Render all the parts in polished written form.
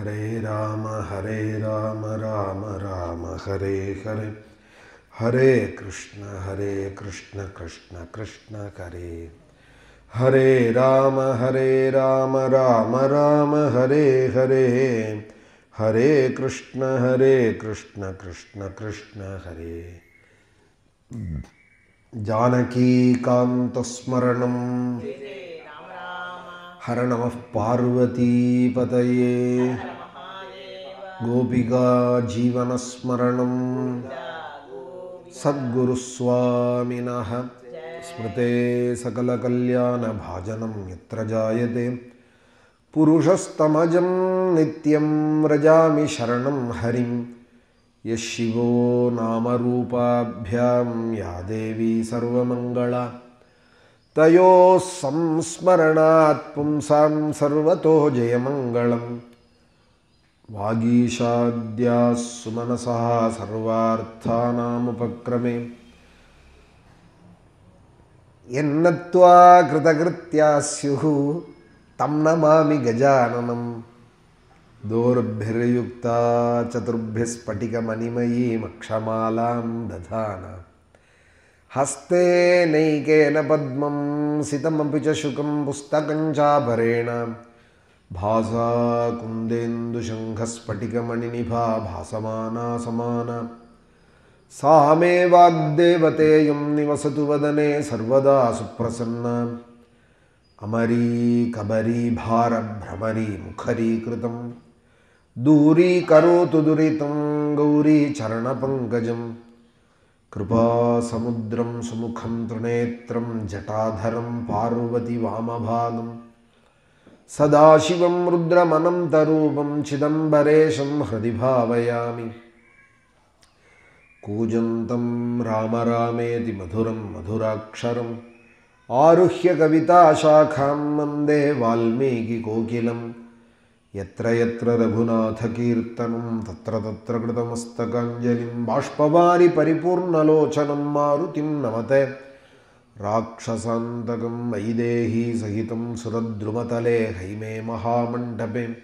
Hare Rama, Rama Rama, Hare Hare, Hare Krishna, Krishna Krishna, Hare Hare Rama, Rama Rama, Hare Hare, Hare Krishna, Krishna Krishna, Hare Janaki Kanta Smaranam Hara Namah Parvati Pataye Gopika Jeevana Smaranam Sadguru Swaminaha Smrite Sakala Kalyana Bhajanam Yatra Jayate Purushastamajam Nityam Rajami Sharanam Harim Yashivo Nama Rupabhyam Ya Devi Sarvamangala Tayo Samsmaranat Pumsam Sarvato Jayamangalam Vagishadya Sumanasaha Sarvarthanam Upakrame Yennatva Kritagritya Syuhu Tam Namami Gajananam Dorbhirayukta Chaturbhis Patika Manimayi Makshamalam Dadhana Haste Neikena Padmam Sitamappicha Shukam Pustakancha Bharena Bhasa Kundendu Shankhas Patika Maninibha Bhasamana Samana Sahame Vagdevate Yum Nivasatu Vadane Sarvada Suprasanna Amari Kabari Bhara Brahmari Mukhari Kritam Duri Karotu Duritam Gauri Charana Pankajam Kripa Samudram Sumukham Trinetram Jatadharam Parvati Vamabhagam Sadashivam Rudramanam Tarupam Chidambaresham Hridibhavayami Kujantam Rama Rameti Madhuram Madhuraksharam Aruhya Kavita Shakham Mande Valmiki Kokilam Yatra Yatra Raghunatha Kirtanam Tatra Tatra Kritamustakanjalim Bashpavari Paripurna Lochanam Marutim Namate Rakshasantakam Vaidehi Sahitam Suradrumatale Haime Mahamandape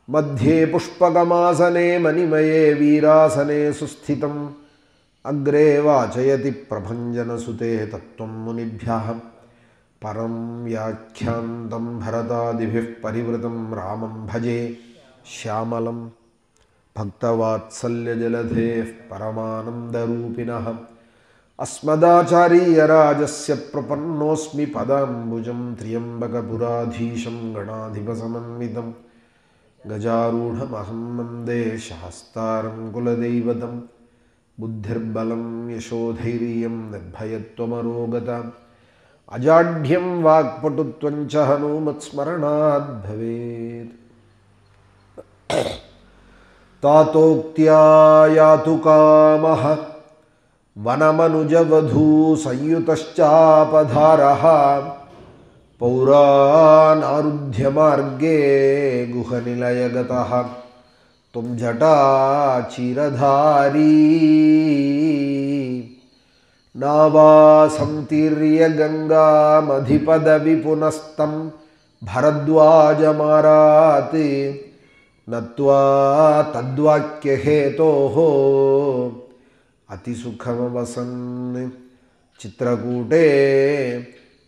Madhye Pushpagamasane Manimaye Virasane Susthitam Agre Vachayati Prabhanjana Sute Tattvam Munibhyaham Param Yakhyandam Bharatadibhih Parivratam Ramam Bhaje Shyamalam Bhaktavatsalya Jaladheh Paramananda Rupinah Asmadacharya Rajasya Prapannosmi Padambujam Triyambaka Puradhisham Ganadhipasamannidam Gajarudham Aham Mande Shahastaram Kuladeivatam Buddhirbalam Yashodhairiyam Nirbhayatvamarogata Ajadhyam Vagpatutvancha Hanumat Smaranad Bhaved Tatoktya Yatu Kamaha Vanamanujavadhu Sanyutaschapadharaha Pauranarudhya Marge Guhanilayagataha Tum Jata Chiradhari Nava Samtirya Ganga Madhipada Vipunastam Bharadwaja Marate Natva Tadvakya Hetoho Atisukhamavasan Chitrakute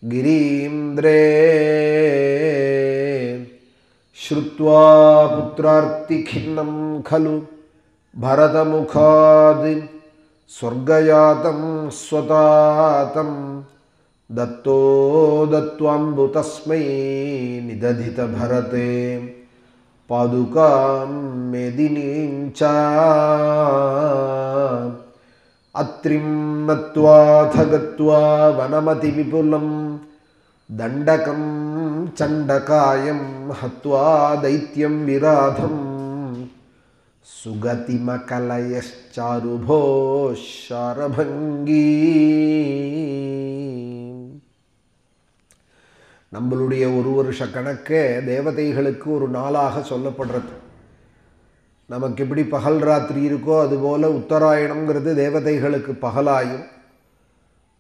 Girimdre Shrutva Putrarti Khinnam Khalu Bharatamukhadi Swargayatam Swatatam Datto Dattwambutasmai Nidadhita Bharate Padukam Medinincha Atrim Natva Thagatva Vanamati Vipulam Dandakam Chandakayam Hatva Daityam Viradham Sugati Makalayas Charubho Sharabhangi நம்மளுடைய ஒரு வருஷ கணக்கே தேவதைகளுக்கு ஒரு நாளாக சொல்லப்படுறது. நமக்கு எப்படி பகல் ராத்திரி இருக்கோ அதுபோல உத்தராயணம்ங்கிறது தேவதைகளுக்கு பகலாயும்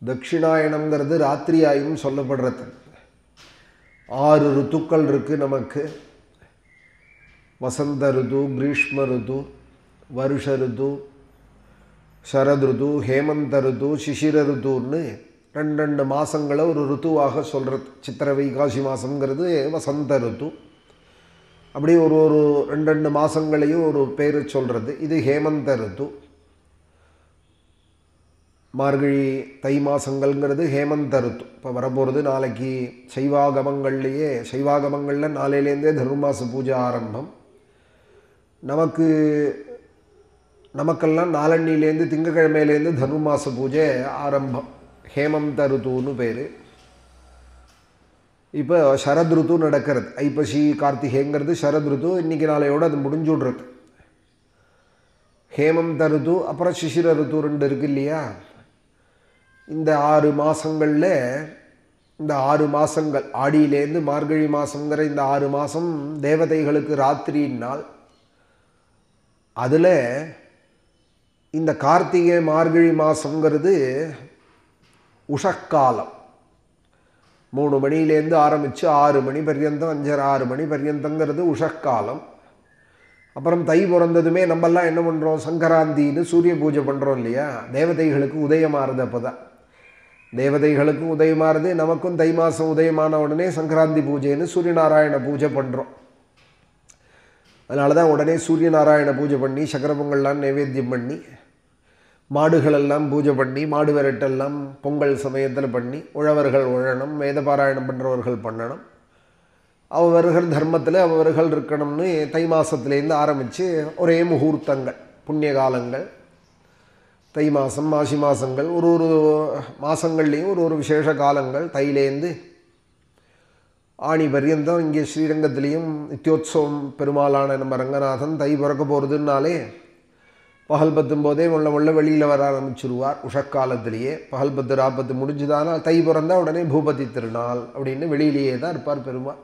தட்சிணாயணம்ங்கிறது ராத்திரியாயும் சொல்லப்படுறது. 6 ருத்துக்கள் இருக்குது நமக்கு. வசந்த ருது, கிரீஷ்ம ருது, வருஷ ருது, சரத் ருது, ஹேமந்த ருது, சிசிர ருதுன்னு ரெண்டு மாதங்களை ஒரு ருத்துவாக சொல்கிறது. சித்திரை வைகாசி மாதங்கிறது வசந்த ருத்து. அப்படி ஒரு ரெண்டு மாதங்களையும் ஒரு பேர் சொல்கிறது. இது ஹேமந்த ருத்து. மார்கழி தை மாதங்கள்ங்கிறது ஹேமந்த ருத்து. இப்போ வரப்போகிறது நாளைக்கு சைவாகமங்களில் நாளையிலேருந்தே தனுர்மாச பூஜை ஆரம்பம். நமக்கெல்லாம் நாளன்னிலேருந்து திங்கக்கிழமையிலேருந்து தனுர்மாச பூஜை ஆரம்பம். ஹேமந்த ருத்துன்னு பேர். இப்போ சரத் ருத்து நடக்கிறது. ஐப்பசி கார்த்திகைங்கிறது சரத் ருத்து. இன்றைக்கி நாளையோடு அது முடிஞ்சுடுறது. ஹேமந்த ருத்து அப்புறம் சிசிர ருத்து 2 இருக்குது இல்லையா? இந்த 6 மாதங்களில் இந்த 6 மாதங்கள் ஆடியிலேருந்து மார்கழி மாதங்கிற இந்த 6 மாதம் தேவதைகளுக்கு ராத்திரினால். அதில் இந்த கார்த்திகை மார்கழி மாதங்கிறது உஷக்காலம். 3 மணிலேருந்து ஆரம்பித்து 6 மணி பர்யந்தம், 5:30-6 மணி பர்யந்தங்கிறது உஷக்காலம். அப்புறம் தை பிறந்ததுமே நம்மெல்லாம் என்ன பண்ணுறோம்? சங்கராந்தின்னு சூரிய பூஜை பண்ணுறோம் இல்லையா? தேவதைகளுக்கு உதயமாறுது. அப்போ தான் தேவதைகளுக்கும் உதயமாறுது. நமக்கும் தை மாதம் உதயமான உடனே சங்கராந்தி பூஜைன்னு சூரியநாராயண பூஜை பண்ணுறோம். அதனால தான் உடனே சூரியநாராயண பூஜை பண்ணி சக்கர பொங்கல்லாம் நைவேத்தியம் பண்ணி மாடுகளெல்லாம் பூஜை பண்ணி மாடு விரட்டெல்லாம் பொங்கல் சமயத்தில் பண்ணி உழவர்கள் உழணும், வேத பாராயணம் பண்ணுறவர்கள் பண்ணணும், அவர்கள் தர்மத்தில் அவர்கள் இருக்கணும்னு தை மாதத்துலேருந்து ஆரம்பித்து ஒரே முகூர்த்தங்கள், புண்ணிய காலங்கள், தை மாதம் மாசி மாதங்கள், ஒரு மாதங்கள்லேயும் ஒரு விசேஷ காலங்கள். தையிலேருந்து ஆணி பர்யந்தம் இங்கே ஸ்ரீரங்கத்திலையும் நித்தியோத்சவம். பெருமாளான நம்ம ரங்கநாதன் தை பிறக்க போகிறதுனாலே பகல் 10 முள்ள வெளியில் வர ஆரம்பிச்சிருவார். உஷக்காலத்திலேயே பகல் 10 ராப்பத்து முடிஞ்சுதானா தை பிறந்தால் உடனே பூபதி திருநாள் அப்படின்னு வெளியிலேயே தான் இருப்பார் பெருமாள்.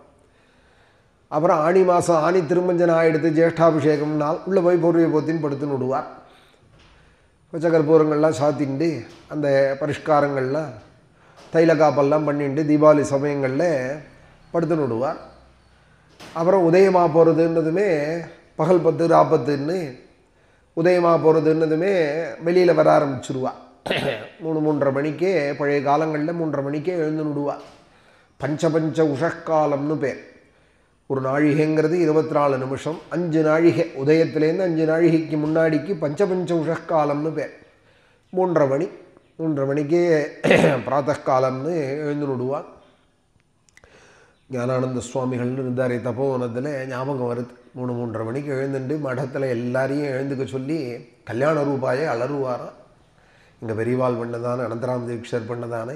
அப்புறம் ஆணி மாதம் ஆணி திருமஞ்சனம் ஆகிடுத்து, ஜேஷ்டாபிஷேகம் நாள் உள்ளே போய் போர்வை போத்தின்னு படுத்துன்னு விடுவார். பச்சக்கற்பூரங்கள்லாம் சாத்திண்டு அந்த பரிஷ்காரங்கள்லாம் தைல காப்பெல்லாம் பண்ணிட்டு தீபாவளி சமயங்களில் படுத்துன்னு விடுவார். அப்புறம் உதயமாக போகிறதுன்னதுமே பகல் 10 ராப்பத்துன்னு உதயமாக போகிறதுன்னதுமே வெளியில் வர ஆரம்பிச்சிருவா. 3-3:30 மணிக்கே, பழைய காலங்களில் 3:30 மணிக்கே எழுந்து விடுவாள். பஞ்ச உஷக்காலம்னு பேர். ஒரு நாழிகைங்கிறது 24 நிமிஷம். 5 நாழிகை உதயத்துலேருந்து 5 நாழிகைக்கு முன்னாடிக்கு பஞ்ச உஷக்காலம்னு பேர். 3:30 மணிக்கே பிராத்தகாலம்னு எழுந்து விடுவாள். ஞானானந்த சுவாமிகள்னு இருந்தார் தபோவனத்தில், ஞாபகம் வருது. 3-3:30 மணிக்கு எழுந்துட்டு மடத்தில் எல்லாரையும் எழுந்துக்க சொல்லி கல்யாண ரூபாயை அலறுவாராம். இங்கே பெரியவாள் பண்ணதானே, அனந்தராம தீட்சர் பண்ணதானே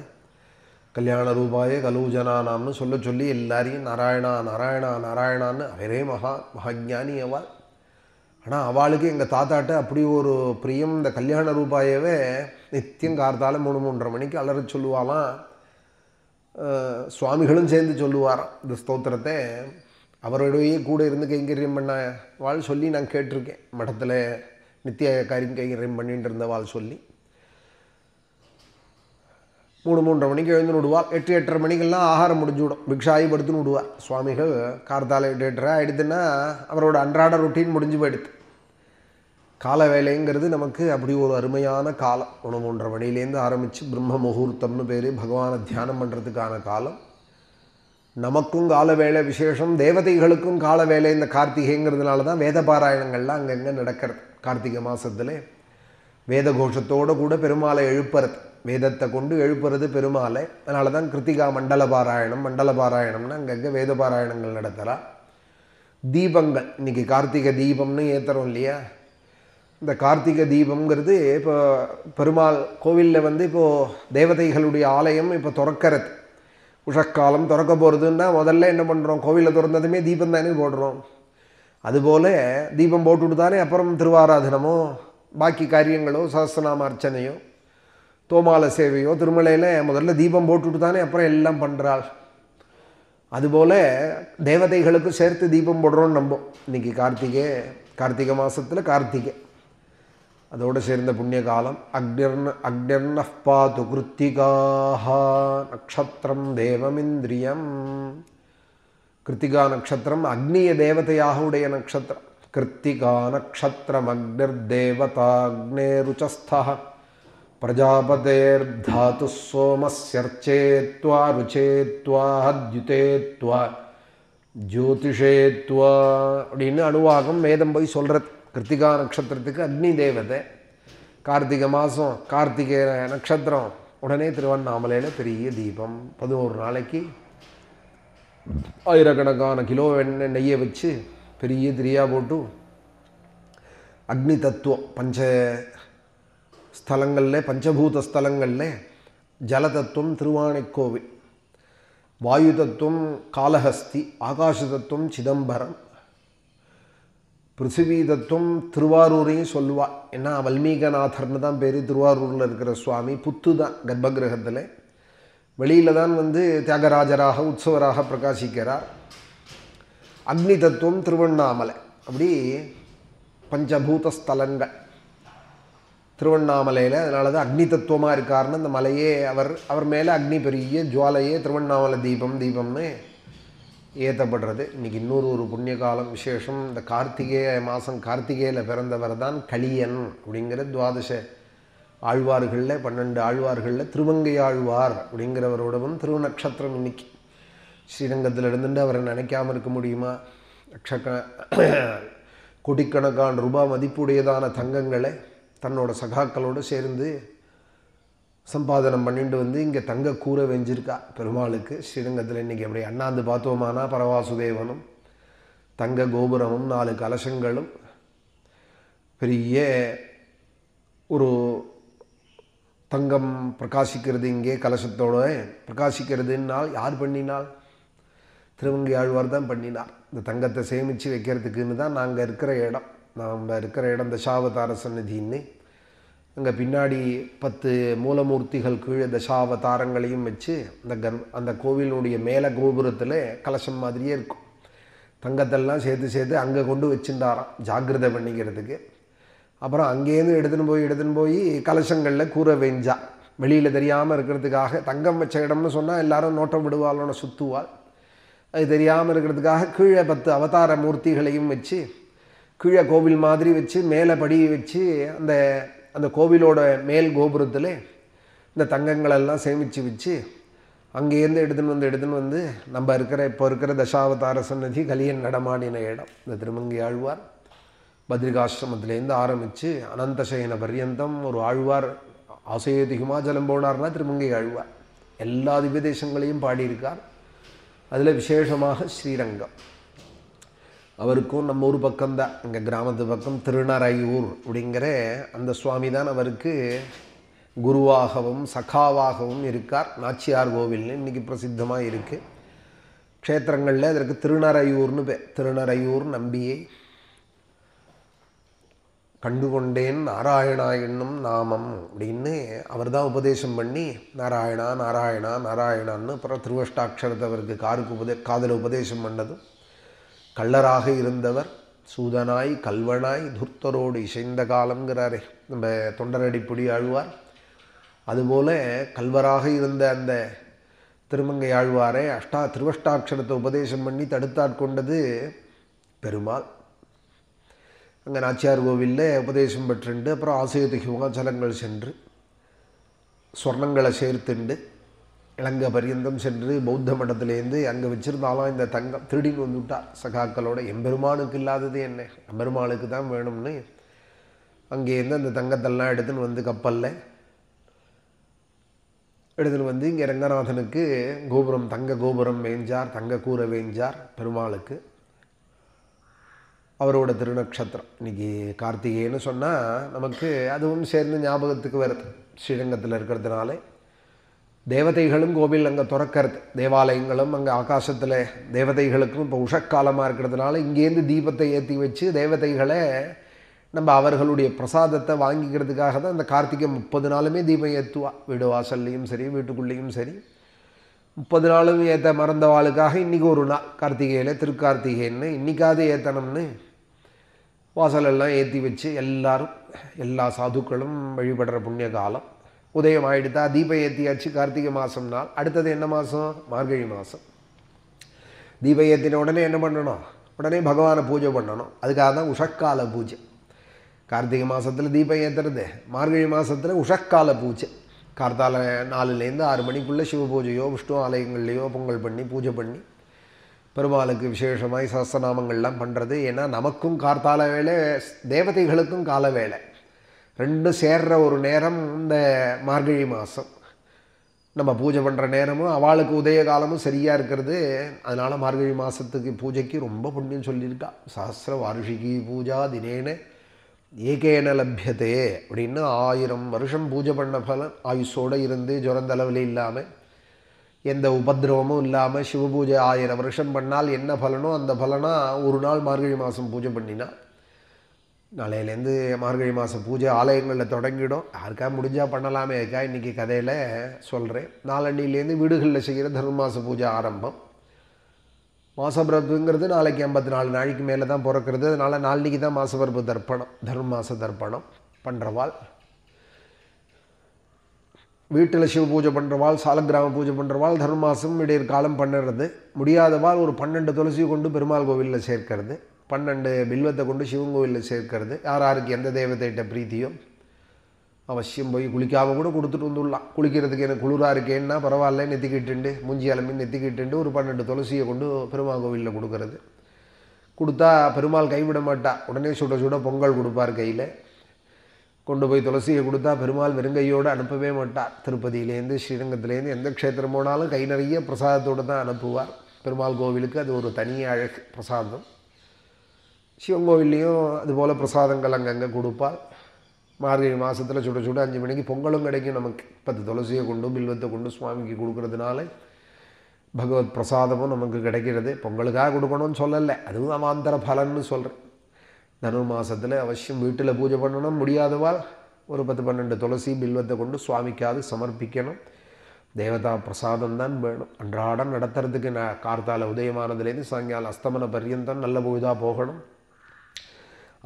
கல்யாண ரூபாயே கலூஜனானாம்னு சொல்லி எல்லாரையும் நாராயணா நாராயணா நாராயணான்னு. அவரே மகாஜானி அவள். ஆனால் அவளுக்கு எங்கள் தாத்தாட்ட அப்படி ஒரு பிரியம். இந்த கல்யாண ரூபாயவே நித்தியம் கார்த்தால 3-3:30 மணிக்கு அலற சொல்லுவாளாம். சுவாமிகளும் சேர்ந்து சொல்லுவாராம் இந்த ஸ்தோத்திரத்தை. அவரோடையே கூட இருந்து கைங்கரியம் பண்ண வாழ் சொல்லி நான் கேட்டிருக்கேன். மடத்தில் நித்திய காரியம் கைங்கரியம் பண்ணிட்டு இருந்த வாழ் சொல்லி 3-3:30 மணிக்கு எழுந்து விடுவாள். 8-8:30 மணிக்கெல்லாம் ஆகாரம் முடிஞ்சுவிடும். பிக்ஷாயி படுத்துன்னு விடுவார் சுவாமிகள். கார்த்தால 8-8:30 ஆகிடுதுன்னா அவரோட அன்றாட ரொட்டீன் முடிஞ்சு போயிடுது. கால வேலைங்கிறது நமக்கு அப்படி ஒரு அருமையான காலம். 3-3:30 மணிலேருந்து ஆரம்பித்து பிரம்ம முகூர்த்தம்னு பேர், பகவானை தியானம் பண்ணுறதுக்கான காலம். நமக்கும் கால வேலை விசேஷம், தேவதைகளுக்கும் கால வேலை. இந்த கார்த்திகைங்கிறதுனால தான் வேத பாராயணங்கள்லாம் அங்கங்கே நடக்கிறது. கார்த்திகை மாதத்தில் வேத கோஷத்தோடு கூட பெருமாளை எழுப்புறது, வேதத்தை கொண்டு எழுப்புறது பெருமாளை. அதனால தான் கிருத்திகா மண்டல பாராயணம்னு அங்கங்கே வேத பாராயணங்கள் நடத்துகிறா. தீபங்கள், இன்றைக்கி கார்த்திகை தீபம்னு ஏற்றுறோம் இல்லையா? இந்த கார்த்திகை தீபம்ங்கிறது இப்போ பெருமாள் கோவிலில் இப்போது தேவதைகளுடைய ஆலயம் இப்போ திறக்கிறது. உஷக்காலம் திறக்க போகிறதுன்னா முதல்ல என்ன பண்ணுறோம்? கோவிலில் திறந்ததுமே தீபம் தானே போடுறோம். அதுபோல் தீபம் போட்டுவிட்டு தானே அப்புறம் திருவாராதனமோ பாக்கி காரியங்களோ சஹஸ்ரநாம அர்ச்சனையோ தோமால சேவையோ திருமலையில் முதல்ல தீபம் போட்டுவிட்டு தானே அப்புறம் எல்லாம் பண்ணுறாள். அதுபோல் தேவதைகளுக்கு சேர்த்து தீபம் போடுறோன்னு நம்போம். இன்றைக்கி கார்த்திகை மாதத்தில் கார்த்திகை அதோடு சேர்ந்த புண்ணிய காலம். அக்னிர்னः பாது கிருத்திகாः நக்ஷத்திரம் தேவமிந்திரியம். கிருத்திகா நட்சத்திரம் அக்னிய தேவதையாக உடைய நட்சத்திரம். கிருத்திகா நட்சத்திரம் அக்னிர் தேவதா அக்னேருச்சஸ்தா பிரஜாபதேர் தாது சோமஸ்யர்ச்சேத்வா ருச்சேத்வா அத்யுதேத்வா ஜோதிஷேத்வா அப்படின்னு அணுவாகம் வேதம் போய் சொல்கிறது. கிருத்திகா நட்சத்திரத்துக்கு அக்னி தேவதை. கார்த்திகை மாதம் கார்த்திகை நட்சத்திரம் உடனே திருவண்ணாமலையில் பெரிய தீபம். 11 நாளைக்கு ஆயிரக்கணக்கான கிலோ நெய்யை வச்சு பெரிய திரியாக போட்டு அக்னி தத்துவம் பஞ்ச ஸ்தலங்களில் பஞ்சபூத ஸ்தலங்களில் ஜல தத்துவம் திருவானைக்கோவில், வாயு தத்துவம் காளஹஸ்தி, ஆகாச தத்துவம் சிதம்பரம், பிருத்திவி தத்துவம் திருவாரூரையும் சொல்லுவா. ஏன்னா வல்மீகநாதர்னு தான் பேர். திருவாரூரில் இருக்கிற சுவாமி புத்து தான் கர்ப்பகிரகத்தில். வெளியில் தான் தியாகராஜராக உற்சவராக பிரகாசிக்கிறார். அக்னி தத்துவம் திருவண்ணாமலை. அப்படி பஞ்சபூத ஸ்தலங்கள் திருவண்ணாமலையில். அதனால தான் அக்னி தத்துவமாக இருக்காருன்னு அந்த மலையே அவர் மேலே அக்னி பெரிய ஜுவாலையே திருவண்ணாமலை தீபம்னு ஏற்றப்படுறது. இன்றைக்கி இன்னொரு ஒரு புண்ணிய காலம் விசேஷம். இந்த கார்த்திகை மாதம் கார்த்திகையில் பிறந்தவர் தான் கலியன் அப்படிங்கிற துவாதச ஆழ்வார்களில் 12 ஆழ்வார்களில் திருவங்கை ஆழ்வார் அப்படிங்கிறவரோடவும் திருநக்ஷத்திரம். இன்னைக்கு ஸ்ரீரங்கத்தில் இருந்துட்டு அவரை நினைக்காமல் இருக்க முடியுமா? கோடிக்கணக்கான ரூபாய் மதிப்புடையதான தங்கங்களை தன்னோட சகாக்களோடு சேர்ந்து சம்பாதனம் பண்ணிட்டு இங்கே தங்க கூரை வெஞ்சிருக்கா பெருமாளுக்கு ஸ்ரீரங்கத்தில். இன்றைக்கி அப்படி அண்ணாந்து பார்த்தோமானா பரவாசுதேவனும் தங்க கோபுரமும் 4 கலசங்களும் பெரிய ஒரு தங்கம் பிரகாசிக்கிறது. இங்கே கலசத்தோடு பிரகாசிக்கிறதுனால் யார் பண்ணினால்? திருவங்கை ஆழ்வார் தான் பண்ணினார். இந்த தங்கத்தை சேமித்து வைக்கிறதுக்குன்னு தான் நாங்கள் இருக்கிற இடம். நாம் இருக்கிற இடம் தசாவதார சந்நிதின்னு. அங்கே பின்னாடி 10 மூலமூர்த்திகள் கீழே தசாவதாரங்களையும் வச்சு அந்த கோவிலுடைய மேலே கோபுரத்தில் கலசம் மாதிரியே இருக்கும். தங்கத்தெல்லாம் சேர்த்து அங்கே கொண்டு வச்சுட்டாராம் ஜாக்கிரதை பண்ணிக்கிறதுக்கு. அப்புறம் அங்கேருந்து எடுத்துன்னு போய் கலசங்களில் கூரை வெஞ்சா வெளியில் தெரியாமல் இருக்கிறதுக்காக. தங்கம் வச்ச இடம்னு சொன்னால் எல்லாரும் நோட்டம் விடுவாளோன்னு சுற்றுவாள். அது தெரியாமல் இருக்கிறதுக்காக கீழே 10 அவதார மூர்த்திகளையும் வச்சு கீழே கோவில் மாதிரி வச்சு மேலே படி வச்சு அந்த கோவிலோட மேல் கோபுரத்தில் இந்த தங்கங்களெல்லாம் சேமித்து வச்சு அங்கேருந்து எடுத்துன்னு வந்து நம்ம இப்போ இருக்கிற தசாவதார சன்னதி கலியன் நடமாடின இடம். இந்த திருமங்கை ஆழ்வார் பத்ரிகாசிரமத்திலேருந்து ஆரம்பித்து அனந்தசயன பர்யந்தம் ஒரு ஆழ்வார் ஆசையதி ஹிமாச்சலம் போனார்னா திருமங்கை ஆழ்வார். எல்லா திவ்யதேசங்களையும் பாடியிருக்கார். அதில் விசேஷமாக ஸ்ரீரங்கம். அவருக்கும் நம்ம ஊர் பக்கம்தான், எங்கள் கிராமத்து பக்கம் திருநரையூர் அப்படிங்கிற அந்த சுவாமி தான் அவருக்கு குருவாகவும் சகாவாகவும் இருக்கார். நாச்சியார் கோவில்னு இன்றைக்கி பிரசித்தமாக இருக்குது. க்ஷேத்திரங்களில் அதற்கு திருநரையூர்னு பேர். திருநரையூர் நம்பியை கண்டுகொண்டேன் நாராயணா என்னும் நாமம் அப்படின்னு அவர் தான் உபதேசம் பண்ணி நாராயணா நாராயணா நாராயணான்னு அப்புறம் திருவஷ்டாட்சரத்தை அவருக்கு காதில் உபதேசம் பண்ணதும். கள்ளராக இருந்தவர் சூதனாய் கல்வனாய் துர்த்தரோடு இசைந்த காலங்கிறாரே நம்ம தொண்டரடிப்புடி ஆழ்வார். அதுபோல் கல்வராக இருந்த அந்த திருமங்கை ஆழ்வாரை திருவஷ்டாட்சரத்தை உபதேசம் பண்ணி தடுத்தாட்கொண்டது பெருமாள். அங்கே நாச்சியார் கோவிலில் உபதேசம் பெற்றுண்டு அப்புறம் ஆசையத்து ஹிமாச்சலங்கள் சென்று ஸ்வர்ணங்களை சேர்த்துண்டு இலங்கை பரியந்தம் சென்று பௌத்த மடத்துலேருந்து அங்கே வச்சுருந்தாலும் இந்த தங்கம் திருடின்னு வந்துவிட்டார் சகாக்களோட. எம்பெருமானுக்கு இல்லாதது என்ன, எம்பெருமானுக்கு தான் வேணும்னு அங்கேருந்து அந்த தங்கத்தெல்லாம் எடுத்துன்னு வந்து கப்பலில் எடுத்துன்னு வந்து இங்கே ரங்கநாதனுக்கு கோபுரம் தங்க கோபுரம் வேஞ்சார், தங்க கூரை வேஞ்சார் பெருமாளுக்கு. அவரோட திருநக்ஷத்திரம் இன்றைக்கி கார்த்திகைன்னு சொன்னால் நமக்கு அதுவும் சேர்ந்து ஞாபகத்துக்கு வருது. ஸ்ரீரங்கத்தில் இருக்கிறதுனால தேவதைகளும் கோவில் அங்கே திறக்கிறது, தேவாலயங்களும் அங்கே ஆகாசத்தில் தேவதைகளுக்கும் இப்போ உஷக்காலமாக இருக்கிறதுனால இங்கேருந்து தீபத்தை ஏற்றி வச்சு தேவதைகளை நம்ம அவர்களுடைய பிரசாதத்தை வாங்கிக்கிறதுக்காக தான் இந்த கார்த்திகை 30 நாளுமே தீபம் ஏற்றுவா. வீடு வாசல்லையும் சரி வீட்டுக்குள்ளேயும் சரி 30 நாளும் ஏற்ற மறந்தவாளுக்காக இன்றைக்கி ஒரு நாள் கார்த்திகையில் திருக்கார்த்திகைன்னு இன்றைக்காவது ஏற்றணும்னு வாசலெல்லாம் ஏற்றி வச்சு எல்லா சாதுக்களும் வழிபடுற புண்ணிய காலம். உதயம் ஆகிடுதா, தீபம் ஏற்றியாச்சு கார்த்திகை மாதம் நாள். அடுத்தது என்ன மாதம்? மார்கழி மாதம். தீபம் ஏற்றின உடனே என்ன பண்ணணும்? உடனே பகவானை பூஜை பண்ணணும். அதுக்காக தான் உஷக்கால பூஜை. கார்த்திகை மாதத்தில் தீபம் ஏற்றுறது, மார்கழி மாதத்தில் உஷக்கால பூஜை. கார்த்தால 4லேருந்து 6 மணிக்குள்ளே சிவ பூஜையோ விஷ்ணு ஆலயங்கள்லேயோ பொங்கல் பண்ணி பூஜை பண்ணி பெருமாளுக்கு விசேஷமாய் சஹஸ்ரநாமங்கள்லாம் பண்ணுறது. ஏன்னா நமக்கும் கார்த்தால வேலை, தேவதைகளுக்கும் கால வேலை, ரெண்டும் சேர்ற ஒரு நேரம் இந்த மார்கழி மாதம். நம்ம பூஜை பண்ணுற நேரமும் அவளுக்கு உதய காலமும் சரியாக இருக்கிறது. அதனால் மார்கழி மாதத்துக்கு பூஜைக்கு ரொம்ப புண்ணியம் சொல்லியிருக்கா. சஹஸ்ர வார்ஷிகி பூஜா தினேன ஏகேன லப்யத்தே அப்படின்னு 1000 வருஷம் பூஜை பண்ண பலன். ஆயுஷோடு இருந்து ஜுரந்தளவில் இல்லாமல் எந்த உபதிரவமும் இல்லாமல் சிவபூஜை 1000 வருஷம் பண்ணால் என்ன பலனோ அந்த பலனாக ஒரு நாள் மார்கழி மாதம் பூஜை பண்ணினா. நாளையிலேருந்து மார்கழி மாதம் பூஜை ஆலயங்களில் தொடங்கிடும். யாருக்கா முடிஞ்சால் பண்ணலாமே இருக்கா. இன்றைக்கி கதையில் சொல்கிறேன். நாளன்னிலேருந்து வீடுகளில் செய்கிற தர்மாச பூஜை ஆரம்பம். மாசப்பிறப்புங்கிறது நாளைக்கு 54 நாளைக்கு மேலே தான் பிறக்கிறது. அதனால் நாளைக்கு தான் மாசப்பிறப்பு தர்ப்பணம், தர்மாச தர்ப்பணம் பண்ணுறவாள். வீட்டில் சிவ பூஜை பண்ணுறவாள், சாலக்கிராம பூஜை பண்ணுறவாள் தர்மாசம் விடியற் காலம் பண்ணுறது. முடியாதவாள் ஒரு 12 துளசி கொண்டு பெருமாள் கோவிலில் சேர்க்கிறது, 12 பில்வத்தை கொண்டு சிவன் கோவிலில் சேர்க்கிறது. யாருக்கு எந்த தெய்வத்திட்ட பிரீத்தியோ அவசியம் போய் குளிக்காமல் கூட கொடுத்துட்டு வந்துடலாம். குளிக்கிறதுக்கு எனக்கு குளிராக இருக்கேன்னா பரவாயில்ல, நெத்திக்கிட்டுண்டு மூஞ்சி அலம்பி நெத்திக்கிட்டுண்டு ஒரு 12 துளசியை கொண்டு பெருமாள் கோவிலில் கொடுக்கறது. கொடுத்தா பெருமாள் கைவிட மாட்டா. உடனே சுட சுட பொங்கல் கொடுப்பார் கையில். கொண்டு போய் துளசியை கொடுத்தா பெருமாள் வெறுங்கையோடு அனுப்பவே மாட்டார். திருப்பதியிலேருந்து ஸ்ரீரங்கத்துலேருந்து எந்த க்ஷேத்திரம் போனாலும் கை நிறைய பிரசாதத்தோடு தான் அனுப்புவார். பெருமாள் கோவிலுக்கு அது ஒரு தனி அழகு பிரசாதம். சிவன் கோவில்லையும் அதுபோல் பிரசாதங்கள் அங்கங்கே கொடுப்பாள். மார்கழி மாதத்தில் சுட சுட 5 மணிக்கு பொங்கலும் கிடைக்கும் நமக்கு. 10 துளசியை கொண்டு பில்வத்தை கொண்டு சுவாமிக்கு கொடுக்கறதுனால பகவத் பிரசாதமும் நமக்கு கிடைக்கிறது. பொங்கலுக்காக கொடுக்கணும்னு சொல்லலை, அதுவும் அவாந்தர பலன்னு சொல்கிறேன். தனுர் மாதத்தில் அவசியம் வீட்டில் பூஜை பண்ணணும். முடியாதவாள் ஒரு 10-12 துளசி பில்வத்தை கொண்டு சுவாமிக்காவது சமர்ப்பிக்கணும். தேவதா பிரசாதம் தான் வேணும். அன்றாடம் நடத்துறதுக்கு நான் கார்த்தால உதயமானதுலேருந்து சாயங்காலம் அஸ்தமன பர்யந்தம் நல்ல பொழுதாக போகணும்.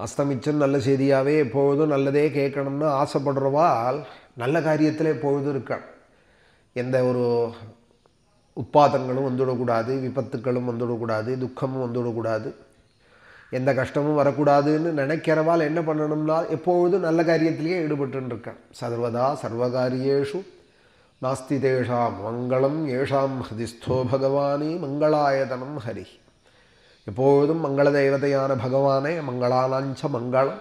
அஸ்தமிச்சம் நல்ல செய்தியாகவே எப்பொழுதும் நல்லதே கேட்கணும்னு ஆசைப்படுறவால் நல்ல காரியத்தில் எப்பொழுதும் இருக்கணும். எந்த ஒரு உட்பாதங்களும் வந்துவிடக்கூடாது, விபத்துக்களும் வந்துவிடக்கூடாது, துக்கமும் வந்துவிடக்கூடாது, எந்த கஷ்டமும் வரக்கூடாதுன்னு நினைக்கிறவால் என்ன பண்ணணும்னா எப்பொழுதும் நல்ல காரியத்திலேயே ஈடுபட்டுருக்கேன். சர்வதா சர்வகாரியேஷு நாஸ்தி தேஷாம் மங்களம் ஏஷாம் ஹதிஸ்தோ பகவானே மங்களாயதனம் ஹரி. எப்பொழுதும் மங்கள தெய்வதையான பகவானே மங்களானாஞ்ச மங்களம்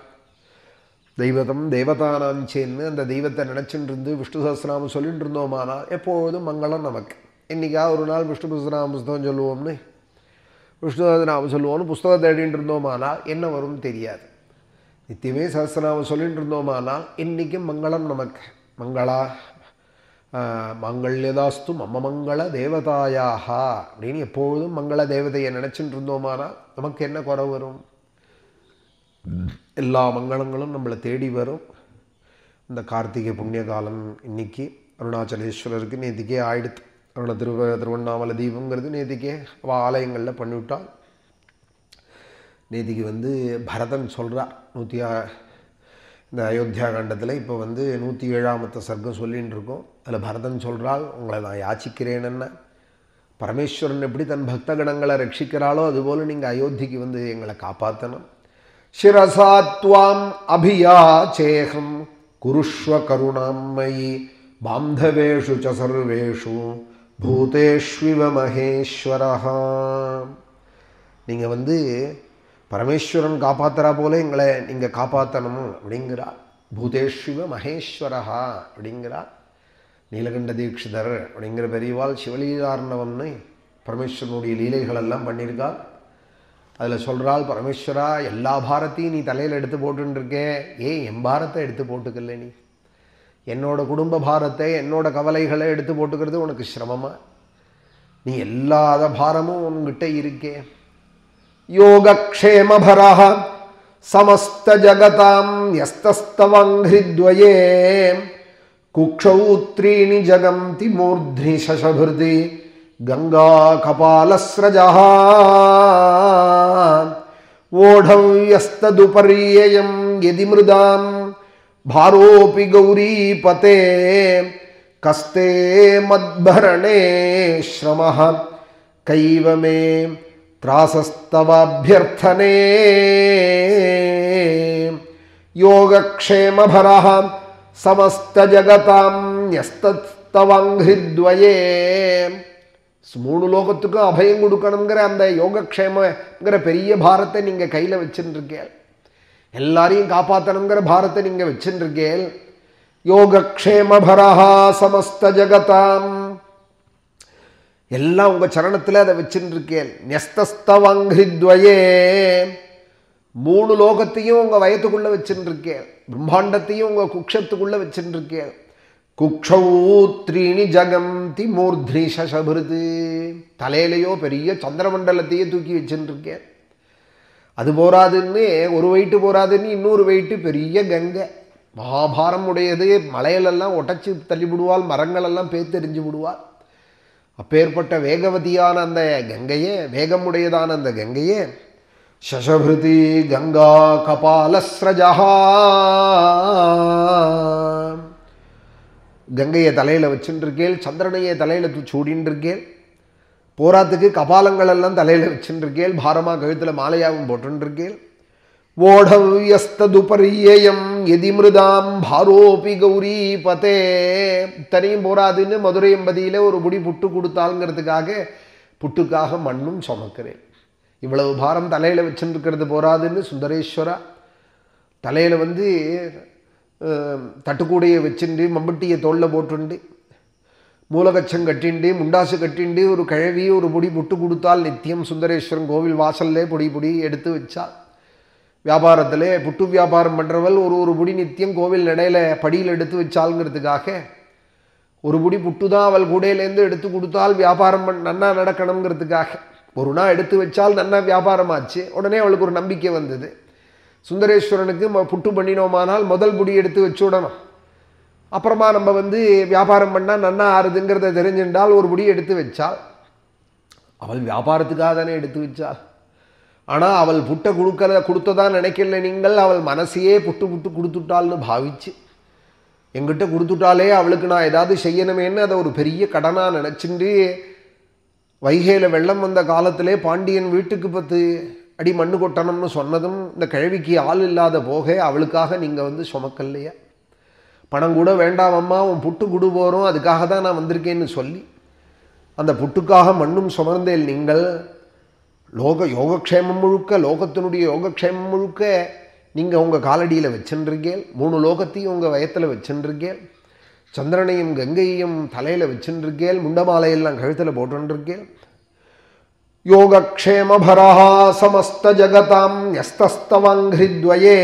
தெய்வதம் தேவதானாஞ்சேன்னு அந்த தெய்வத்தை நினச்சிட்டு இருந்து விஷ்ணு சஹஸ்ரநாமம் சொல்லிட்டு இருந்தோமானால் எப்பொழுதும் மங்களம் நமக்கு. இன்றைக்காக ஒரு நாள் விஷ்ணு சஹஸ்ரநாம புஸ்தகம் சொல்லுவோம்னு விஷ்ணு சஹஸ்ரநாமம் சொல்லுவோம்னு புஸ்தகம் தேடிட்டு இருந்தோமானால் என்ன வரும்னு தெரியாது. நித்தியமே சஹஸ்ரநாமம் சொல்லிட்டு இருந்தோமானால் இன்றைக்கும் மங்களம் நமக்கு. மங்களா மங்கள்யதாஸ்து மம மங்கள தேவதாயாக அப்படின்னு எப்பொழுதும் மங்கள தேவதையை நினச்சிட்டு இருந்தோமானால் நமக்கு என்ன குறை வரும்? எல்லா மங்களங்களும் நம்மளை தேடி வரும். இந்த கார்த்திகை புண்ணிய காலம் இன்றைக்கி அருணாச்சலேஸ்வரருக்கு நேற்றுக்கே ஆயிடுத்து. திருவண்ணாமலை தீபங்கிறது நேற்றுக்கே அவள் ஆலயங்களில் பண்ணிவிட்டாள். நேற்றுக்கு பரதன் சொல்கிறார் இந்த அயோத்தியா காண்டத்தில் இப்போ 107ஆமத்த சர்க்கம் சொல்லின்னு இருக்கோம். அதில் பரதன் சொல்கிறாள், உங்களை நான் யாச்சிக்கிறேன்னு. பரமேஸ்வரன் எப்படி தன் பக்த கணங்களை ரட்சிக்கிறாளோ அதுபோல் நீங்கள் அயோத்திக்கு எங்களை காப்பாற்றணும். சிரசாத்வாம் அபியாச்சேகம் குருஷ்வ கருணாமயி பாந்தவேஷு ச சர்வேஷு பூதேஷ்விவ மகேஸ்வரஹா. நீங்கள் பரமேஸ்வரன் காப்பாற்றுறா போல எங்களை நீங்கள் காப்பாற்றணும் அப்படிங்கிறார். பூதேஷ்விவ மகேஸ்வரஹா அப்படிங்கிறார். நீலகண்ட தீட்சிதர் அப்படிங்கிற பெரியவாள் சிவலீலார்ணவம்னு பரமேஸ்வரனுடைய லீலைகளெல்லாம் பண்ணியிருக்காள். அதில் சொல்கிறாள், பரமேஸ்வரா எல்லா பாரத்தையும் நீ தலையில் எடுத்து போட்டுருக்கே, என் பாரத்தை எடுத்து போட்டுக்கல, நீ என்னோட குடும்ப பாரத்தை என்னோட கவலைகளை எடுத்து போட்டுக்கிறது உனக்கு சிரமமா? நீ எல்லாத பாரமும் உன்கிட்ட இருக்கே. யோகக்ஷேமபரஹ சமஸ்த ஜகதாம் யஸ்தஸ்தவங்கிரித்வயே குக்ஷௌத்ரீணி ஜகந்தி மூர்த்னி சசபிருதி கங்கா கபாலஸ்ரஜஹ ஓடவ்யஸ்ததுபர்யயம் யதி மிருதாம் பாரோபி கௌரீபதே கஸ்தே மத்பரணே ஸ்ரமஹ கைவமே த்ராசஸ்தவாபியர்த்தனே யோகக்ஷேமபரஹ சமஸ்த ஜகதாம் யஸ்தவங்கிரித்வயே. 3 லோகத்துக்கும் அபயம் கொடுக்கணுங்கிற அந்த யோகக்ஷேமங்கிற பெரிய பாரத்தை நீங்கள் கையில் வச்சுருக்கேன். எல்லாரையும் காப்பாற்றணுங்கிற பாரத்தை நீங்கள் வச்சுருக்கேன். யோகக்ஷேமபரஹா சமஸ்த ஜகதாம், எல்லாம் உங்கள் சரணத்தில் அதை வச்சுருக்கேன். ன்யஸ்தவங்கிரித்வயே, 3 லோகத்தையும் உங்கள் வயத்துக்குள்ளே வச்சுருக்கேன். பிரம்மாண்டத்தையும் உங்கள் குக்ஷத்துக்குள்ளே வச்சுருக்கேன். குக்ஷௌ த்ரீணி ஜகந்தி மூர்த்னி சசபிருது, தலையிலையோ பெரிய சந்திரமண்டலத்தையே தூக்கி வச்சுருக்கேன். அது போராதுன்னு, ஒரு வெயிட்டு போராதுன்னு இன்னொரு வெயிட்டு பெரிய கங்கை, மகாபாரம் உடையது. மலையிலெல்லாம் ஒட்டச்சி தள்ளிவிடுவாள், மரங்களெல்லாம் பேத்தெறிஞ்சு விடுவாள். அப்பேற்பட்ட வேகவதியான அந்த கங்கையே, வேகமுடையதான அந்த கங்கையே, சசபிருதி கங்கா கபாலஸ்ரஜா, கங்கையை தலையில் வச்சுருக்கேள். சந்திரனையை தலையில் சூடின்றிருக்கேள். போராத்துக்கு கபாலங்கள் எல்லாம் தலையில் வச்சுருக்கேள். பாரமாக கழுத்தில் மாலையாகவும் போட்டுருக்கேள். ஓடவ்யஸ்ததுபரியயம் எதிமிருதாம் பாரோபி கௌரி பதே, இத்தனையும் போராதுன்னு மதுரை எம்பதியில் ஒரு முடி புட்டு கொடுத்தாளுங்கிறதுக்காக புட்டுக்காக மண்ணும் சுமக்கிறேன். இவ்வளவு பாரம் தலையில் வச்சுருக்கிறது போராதுன்னு சுந்தரேஸ்வரா தலையில் தட்டுக்கூடையை வச்சுண்டு மம்பட்டியை தோளில் போட்டுண்டு மூலகச்சம் கட்டிண்டு முண்டாசு கட்டிண்டு ஒரு கிழவி ஒரு பொடி புட்டு கொடுத்தால் நித்தியம் சுந்தரேஸ்வரன் கோவில் வாசல்லே பொடி எடுத்து வச்சாள். வியாபாரத்தில் புட்டு வியாபாரம் பண்ணுறவள் ஒரு பொடி நித்தியம் கோவில் நடையில் படியில் எடுத்து வச்சாளுங்கிறதுக்காக ஒரு பொடி புட்டு தான் அவள் கூடையிலேருந்து எடுத்து கொடுத்தால் வியாபாரம் நன்னா நடக்கணுங்கிறதுக்காக ஒரு நாள் எடுத்து வச்சால் நன்னா வியாபாரம் ஆச்சு. உடனே அவளுக்கு ஒரு நம்பிக்கை வந்தது, சுந்தரேஸ்வரனுக்கு புட்டு பண்ணினோமானால் முதல் பொடி எடுத்து வச்சு விடணும், அப்புறமா நம்ம வியாபாரம் பண்ணால் நன்னா ஆறுதுங்கிறத தெரிஞ்சுட்டால் ஒரு பொடி எடுத்து வச்சாள். அவள் வியாபாரத்துக்காக தானே எடுத்து வச்சாள். ஆனால் அவள் புட்டை கொடுத்ததான் நினைக்கல நீங்கள், அவள் மனசையே புட்டு கொடுத்துட்டாள்னு பாவிச்சு எங்கிட்ட கொடுத்துட்டாலே அவளுக்கு நான் ஏதாவது செய்யணுமேன்னு அதை ஒரு பெரிய கடனாக நினச்சிண்டு வைகையில் வெள்ளம் வந்த காலத்திலே பாண்டியன் வீட்டுக்கு 10 அடி மண்ணு கொட்டணும்னு சொன்னதும் இந்த கிழவிக்கு ஆள் இல்லாத போக அவளுக்காக நீங்கள் சுமக்கல்லையா, பணம் கூட வேண்டாம் அம்மா உன் புட்டு கொடு போகிறோம் அதுக்காக தான் நான் வந்திருக்கேன்னு சொல்லி அந்த புட்டுக்காக மண்ணும் சுமர்ந்தேல் நீங்கள். யோகக்ஷேமம் முழுக்க, லோகத்தினுடைய யோகக்ஷேமம் முழுக்க நீங்கள் உங்கள் காலடியில் வச்சுருக்கேன். 3 லோகத்தையும் உங்கள் வயத்தில் வச்சுருக்கேன். சந்திரனையும் கங்கையையும் தலையில் வச்சுருக்கேன். முண்டமாலையெல்லாம் கழுத்தில் போட்டுருக்கேன். யோகக்ஷேமபரஹா சமஸ்த ஜகதாம் யஸ்தவங்கிரித்வயே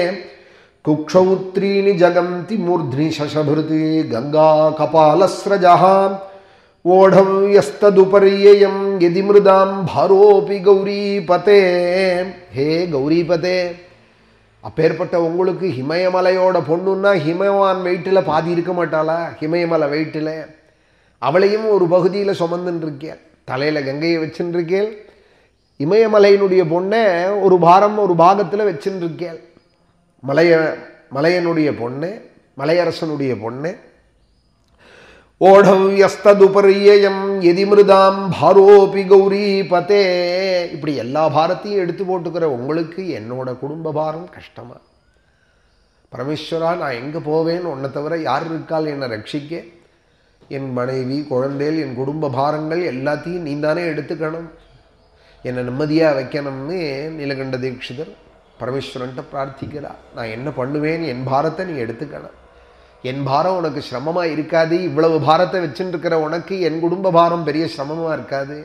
குக்ஷௌ த்ரீணி ஜகந்தி மூர்த்னி சசபிருதி கங்கா கபாலஸ்ரஜா ஓடவ்யஸ்ததுபரியயம் எதிமிருதாம் பாரோபி கௌரிபதே. ஹே கௌரிபதே, அப்பேற்பட்ட உங்களுக்கு ஹிமயமலையோட பொண்ணுன்னா ஹிமவான் வெயிட்டில் பாதி இருக்க மாட்டாளா? ஹிமயமலை வெயிட்டில் அவளையும் ஒரு பகுதியில் சுமந்துருக்கேன். தலையில் கங்கையை வச்சுருக்கேன். இமயமலையினுடைய பொண்ணை ஒரு பாகத்தில் வச்சுருக்கேன். மலையனுடைய பொண்ணு, மலையரசனுடைய பொண்ணு. ஓடவ்யஸ்ததுபரியயம் எதிமிருதாம் பாரோபி கௌரிபதே, இப்படி எல்லா பாரத்தையும் எடுத்து போட்டுக்கிற உங்களுக்கு என்னோட குடும்ப பாரம் கஷ்டமா? பரமேஸ்வரா, நான் எங்கே போவேன்? உன்னை தவிர யார் இருக்கால் என்னை ரட்சிக்க? என் மனைவி, குழந்தைகள், என் குடும்ப பாரங்கள் எல்லாத்தையும் நீ தானே எடுத்துக்கணும், என்னை நிம்மதியாக வைக்கணும்னு நீலகண்ட தீட்சிதர் பரமேஸ்வரன்ட்ட பிரார்த்திக்கிறார். நான் என்ன பண்ணுவேன்? என் பாரத்தை நீ எடுத்துக்கணும். என் பாரம் உனக்கு சிரமமாக இருக்காது. இவ்வளவு பாரத்தை வச்சுருக்கிற உனக்கு என் குடும்ப பாரம் பெரிய சிரமமாக இருக்காது.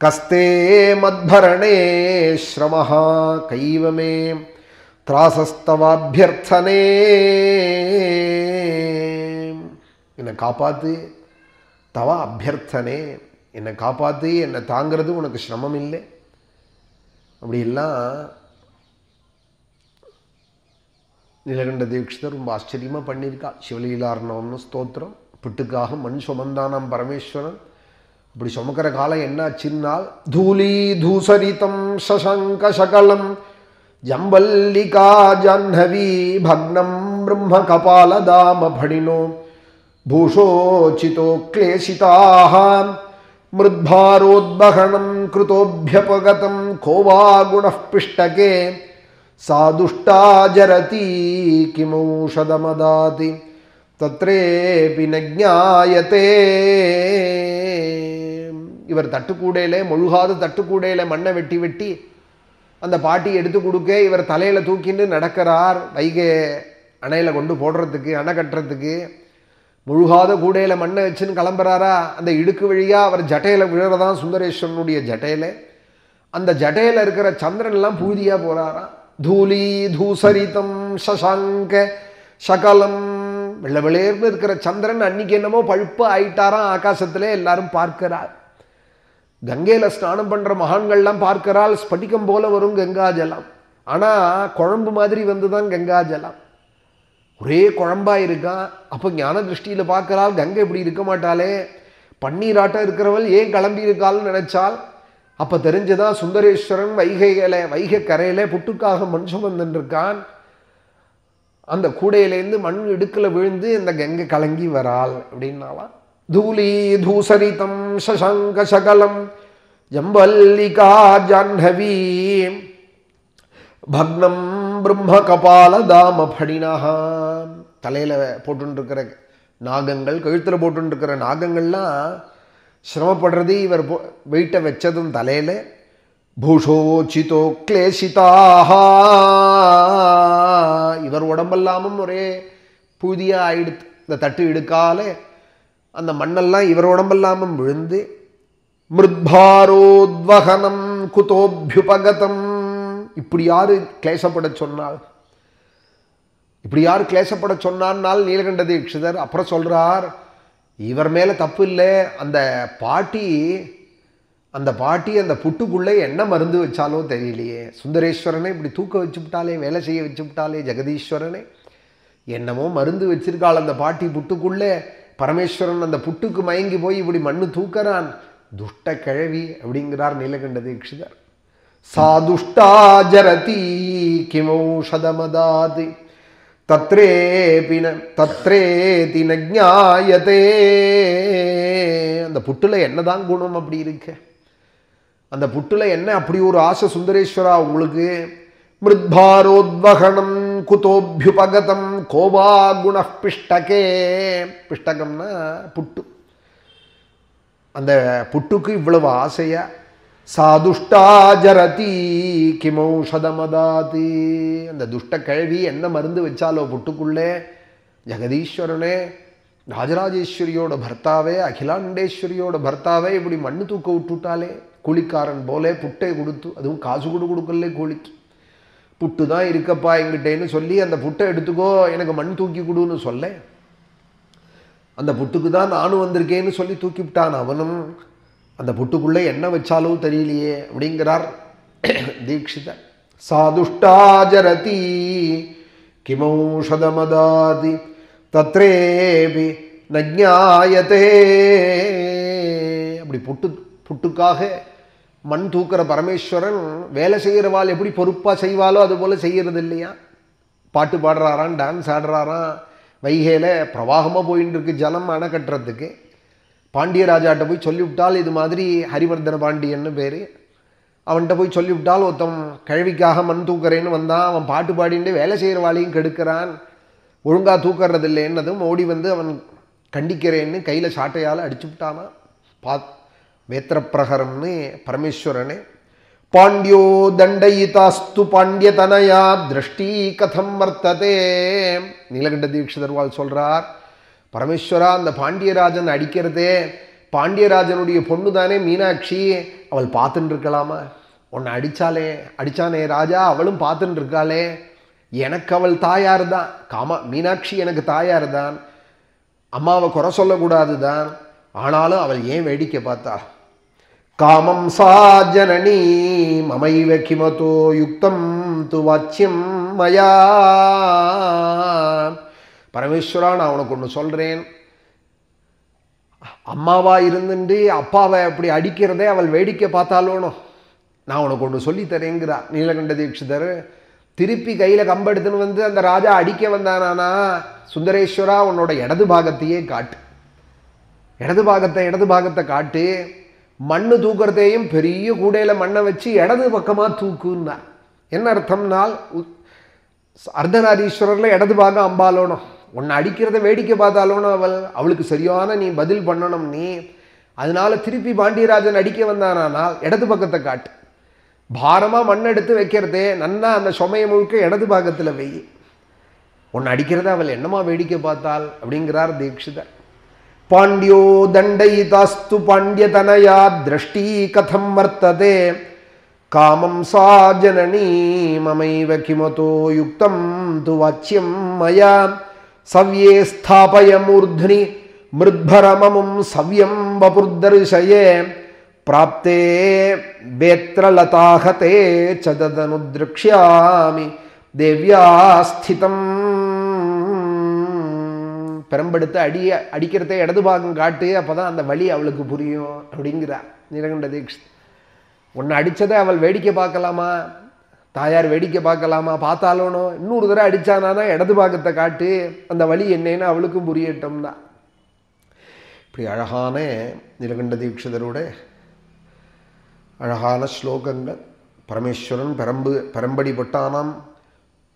கஸ்தே மத்பரணே ஸ்ரமஹா கைவமே திராசஸ்தவாபியர்த்தனே. என்னை காப்பாத்து, தவ அபியர்த்தனே, என்னை காப்பாத்து, என்னை தாங்கிறது உனக்கு சிரமம் இல்லை. அப்படிலாம் நீலகண்ட தீட்சிதர் ரொம்ப ஆச்சரியமாக பண்ணியிருக்கா. சிவலீலார்ணவம்னு ஸ்தோத்திரம். புட்டுக்காக மண் சுமந்தானாம் பரமேஸ்வரன். இப்படி சுமக்கிற காலம் என்னாச்சின்னால் தூலி தூசரிதம் சசங்க சகலம் ஜம்பல்லிகா ஜாஹ்னவி பக்னம் பிரம்ம கபாலதாம பணினோ பூஷோச்சிதோ கிளேசிதாக மிருத்பாரோத்பகணம் கிருதோப்யபகதம் கோவா குணः பிஷ்டகே சாதுஷ்டா ஜரதி கிமௌஷதமதாதி தத்ரேபி நஜ்ஞாயதே. இவர் தட்டுக்கூடையிலே, முழுகாத தட்டுக்கூடையில மண்ணை வெட்டி வெட்டி அந்த பாட்டி எடுத்து கொடுக்க இவர் தலையில தூக்கின்னு நடக்கிறார். வைகை அணையில கொண்டு போடுறதுக்கு, அணை கட்டுறதுக்கு. முழுகாத கூடையில மண்ணை வச்சுன்னு கிளம்புறாரா, அந்த இடுக்கு வழியா அவர் ஜட்டையில விழுறதான் சுந்தரேஸ்வரனுடைய ஜட்டையில. அந்த ஜட்டையில இருக்கிற சந்திரன்லாம் பூதியா போறாராம். தூலி தூசரிதம் சசாங்க சகலம், வெள்ள வெளியேர்ந்து இருக்கிற சந்திரன் அன்னைக்கு என்னமோ பழுப்பு ஆயிட்டாராம். ஆகாசத்திலே எல்லாரும் பார்க்கிறார். கங்கையில ஸ்நானம் பண்ற மகான்கள்லாம் பார்க்கிறாள். ஸ்படிகம் போல வரும் கங்கா ஜலம், ஆனா குழம்பு மாதிரி வந்துதான் கங்கா ஜலம். ஒரே குழம்பா இருக்கான். அப்போ ஞான திருஷ்டியில பார்க்கிறாள், கங்கை இப்படி இருக்க மாட்டாளே, பன்னீராட்டம் இருக்கிறவள் ஏன் கிளம்பி இருக்காள்னு நினைச்சால் அப்ப தெரிஞ்சுதான் சுந்தரேஸ்வரன் வைகை கரையில புட்டுக்காக மண் சுமந்துன்னு இருக்கான். அந்த கூடையிலேருந்து மண் இடுக்கல விழுந்து இந்த கங்கை கலங்கி வராள் அப்படின்னாலாம். தூலி தூசரிதம் சசங்க சகலம் ஜம்பல்லிகா ஜாஹ்னவி பக்னம் பிரம்ம கபால தாம படினஹா. தலையில போட்டுருக்கிற நாகங்கள், கழுத்துல போட்டுருக்கிற நாகங்கள்லாம் சிரமப்படுறது இவர் வெயிட்ட வச்சதும் தலையில. பூஷோச்சிதோ கிளேசிதாக, இவர் உடம்பெல்லாமும் ஒரே புதிய ஆயிடுத்து. இந்த தட்டு இடுக்காலே அந்த மண்ணெல்லாம் இவர் உடம்பெல்லாமும் விழுந்து. மிருத்பாரோத்வகனம் குதோபியுபகதம், இப்படி யாரு கிளேசப்பட சொன்னாள்? இப்படி யார் கிளேசப்பட சொன்னால் நீலகண்ட தீட்சிதர் அப்புறம் சொல்றார், இவர் மேல தப்பு இல்லை. அந்த பாட்டி அந்த புட்டுக்குள்ளே என்ன மருந்து வச்சாலோ தெரியலையே. சுந்தரேஸ்வரனை இப்படி தூக்க வச்சு விட்டாலே, வேலை செய்ய வச்சு விட்டாலே, ஜெகதீஸ்வரனை என்னமோ மருந்து வச்சிருக்காள் அந்த பாட்டி புட்டுக்குள்ளே. பரமேஸ்வரன் அந்த புட்டுக்கு மயங்கி போய் இப்படி மண்ணு தூக்கறான். துஷ்ட கிழவி அப்படிங்கிறார் நீலகண்ட தீட்சிதர். சாதுஷ்டா ஜரதி கிமௌஷதமதாதி தத்ரேதி நஜ்ஞாயதே. அந்த புட்டுல என்னதான் குணம் அப்படி இருக்கு? அந்த புட்டுல என்ன அப்படி ஒரு ஆசை சுந்தரேஸ்வரா உங்களுக்கு? மிருத்பாரோத்வகணம் குதோபியுபகதம் கோவா குணः பிஷ்டகே. பிஷ்டகம்னா புட்டு. அந்த புட்டுக்கு இவ்வளவு ஆசையா? சாதுஷ்டா ஜரதி கிமௌஷதமதாதி, அந்த துஷ்ட கிழவி என்ன மருந்து வச்சாலோ புட்டுக்குள்ளே. ஜெகதீஸ்வரனே, ராஜராஜேஸ்வரியோட பர்த்தாவே, அகிலாண்டேஸ்வரியோட பர்த்தாவே இப்படி மண்ணு தூக்க விட்டுட்டாலே. கூலிக்காரன் போல புட்டை கொடுத்து, அதுவும் காசு கொடுக்கல கூலிக்கு. புட்டு தான் இருக்கப்பா எங்கிட்டேன்னு சொல்லி அந்த புட்டை எடுத்துக்கோ, எனக்கு மண் தூக்கி கொடுன்னு சொல்ல. அந்த புட்டுக்கு தான் நானும் வந்திருக்கேன்னு சொல்லி தூக்கி விட்டான் அவனும். அந்த புட்டுக்குள்ளே என்ன வச்சாலோ தெரியலையே அப்படிங்கிறார் தீட்சிதர். சாதுஷ்டா ஜரதி கிமௌஷதமதாதி தத்ரேபி நஜ்ஞாயதே. அப்படி புட்டுக்காக மண் தூக்கிற பரமேஸ்வரன் வேலை செய்கிறவாள் எப்படி பொறுப்பாக செய்வாளோ அது போல செய்கிறது இல்லையா? பாட்டு பாடுறாரான், டான்ஸ் ஆடுறாரான். வைகையில் பிரவாகமாக போயின்னு இருக்கு ஜலம் அணை கட்டுறதுக்கு. பாண்டியராஜாட்ட போய் சொல்லிவிட்டால், இது மாதிரி ஹரிவர்தன பாண்டியன்னு பேர், அவன்கிட்ட போய் சொல்லிவிட்டால் ஒருத்தன் கழுவிக்காக மண் தூக்குறேன்னு வந்தான். அவன் பாட்டு பாடிட்டு வேலை செய்கிறவாளையும் கெடுக்கிறான், ஒழுங்காக தூக்கறது இல்லைன்னதும் ஓடி வந்து அவன் கண்டிக்கிறேன்னு கையில் சாட்டையால் அடிச்சு விட்டானா. வேத்திரப்பிரகரம்னு பரமேஸ்வரனே. பாண்டியோ தண்டயிதாஸ்து பாண்டியதனயா திருஷ்டி கதம் வர்த்ததே. நீலகண்ட தீட்சிதர்வாள் சொல்றார், பரமேஸ்வரா அந்த பாண்டியராஜன் அடிக்கிறதே, பாண்டியராஜனுடைய பொண்ணு தானே மீனாட்சி, அவள் பார்த்துட்டு இருக்கலாமா? உன்னை அடிச்சானே ராஜா, அவளும் பார்த்துட்டு இருக்காளே. எனக்கு அவள் தாயார் தான், மீனாட்சி எனக்கு தாயார் தான், அம்மாவை குறை சொல்லக்கூடாது தான். ஆனாலும் அவள் ஏன் வேடிக்கை பார்த்தா? காமம் சா ஜனனி மமைவ கிமதோ யுக்தம் து வாச்சியம் மயா. பரமேஸ்வரா, நான் உனக்கு ஒன்று சொல்கிறேன். அம்மாவா இருந்துட்டு அப்பாவை அப்படி அடிக்கிறதே அவள் வேடிக்கை பார்த்தாலோனோ, நான் உனக்கு ஒன்று சொல்லித்தரேங்கிறா நீலகண்ட தீட்சிதர். திருப்பி கையில் கம்பெடுத்துன்னு வந்து அந்த ராஜா அடிக்க வந்தானா, சுந்தரேஸ்வரா உன்னோட இடது பாகத்தையே காட்டு, இடது பாகத்தை காட்டு. மண்ணு தூக்கிறதையும் பெரிய கூடையில் மண்ணை வச்சு இடது பக்கமாக தூக்குன்னா. என்ன அர்த்தம்னால் அர்த்தநாரீஸ்வரரில் இடது பாகம் அம்பாலோனும். உன்னை அடிக்கிறத வேடிக்கை பார்த்தாலோனும் அவளுக்கு சரியான நீ பதில் பண்ணணும். நீ அதனால திருப்பி பாண்டியராஜன் அடிக்க வந்தானால் இடது பக்கத்தை காட்டு. பாரமாக மண் எடுத்து வைக்கிறதே நன்னா அந்த சுமையை முழுக்க இடது பாகத்தில் வெயி. உன்னை அடிக்கிறத அவள் என்னமா வேடிக்கை பார்த்தாள் அப்படிங்கிறார் தீட்சிதர். பாண்டியோ தண்டைதாஸ்து பாண்டியதனயா திருஷ்டி கதம் வர்த்ததே காமம் சா ஜனனி மமைவ கிமதோ யுக்தம் து வாச்சியம் மயா சவ்யே ஸ்தாபய மூர்த்னி மிருத்பரமமும் சவ்யம் வபுர்தர்ஷயே பிராப்தே வேத்ரலதாஹதே சததனுத்ருக்ஷ்யாமி தேவ்யா ஸ்திதம். பெரம்பெடுத்து அடிக்கிறதே இடது பாகம் காட்டு, அப்போதான் அந்த வழி அவளுக்கு புரியும் அப்படிங்கிறார் நீலகண்ட தீட்சிதர். உன்னை அடித்ததை அவள் வேடிக்கை பார்க்கலாமா, தாயார் வேடிக்கை பார்க்கலாமா, பார்த்தாலோனோ இன்னொரு தடவை அடித்தானா இடது பாகத்தை காட்டு, அந்த வழி என்னன்னு அவளுக்கும் புரியட்டும் தான். இப்படி அழகான நீலகண்ட தீட்சிதரோட அழகான ஸ்லோகங்கள். பரமேஸ்வரன் பெரம்படிப்பட்டானாம்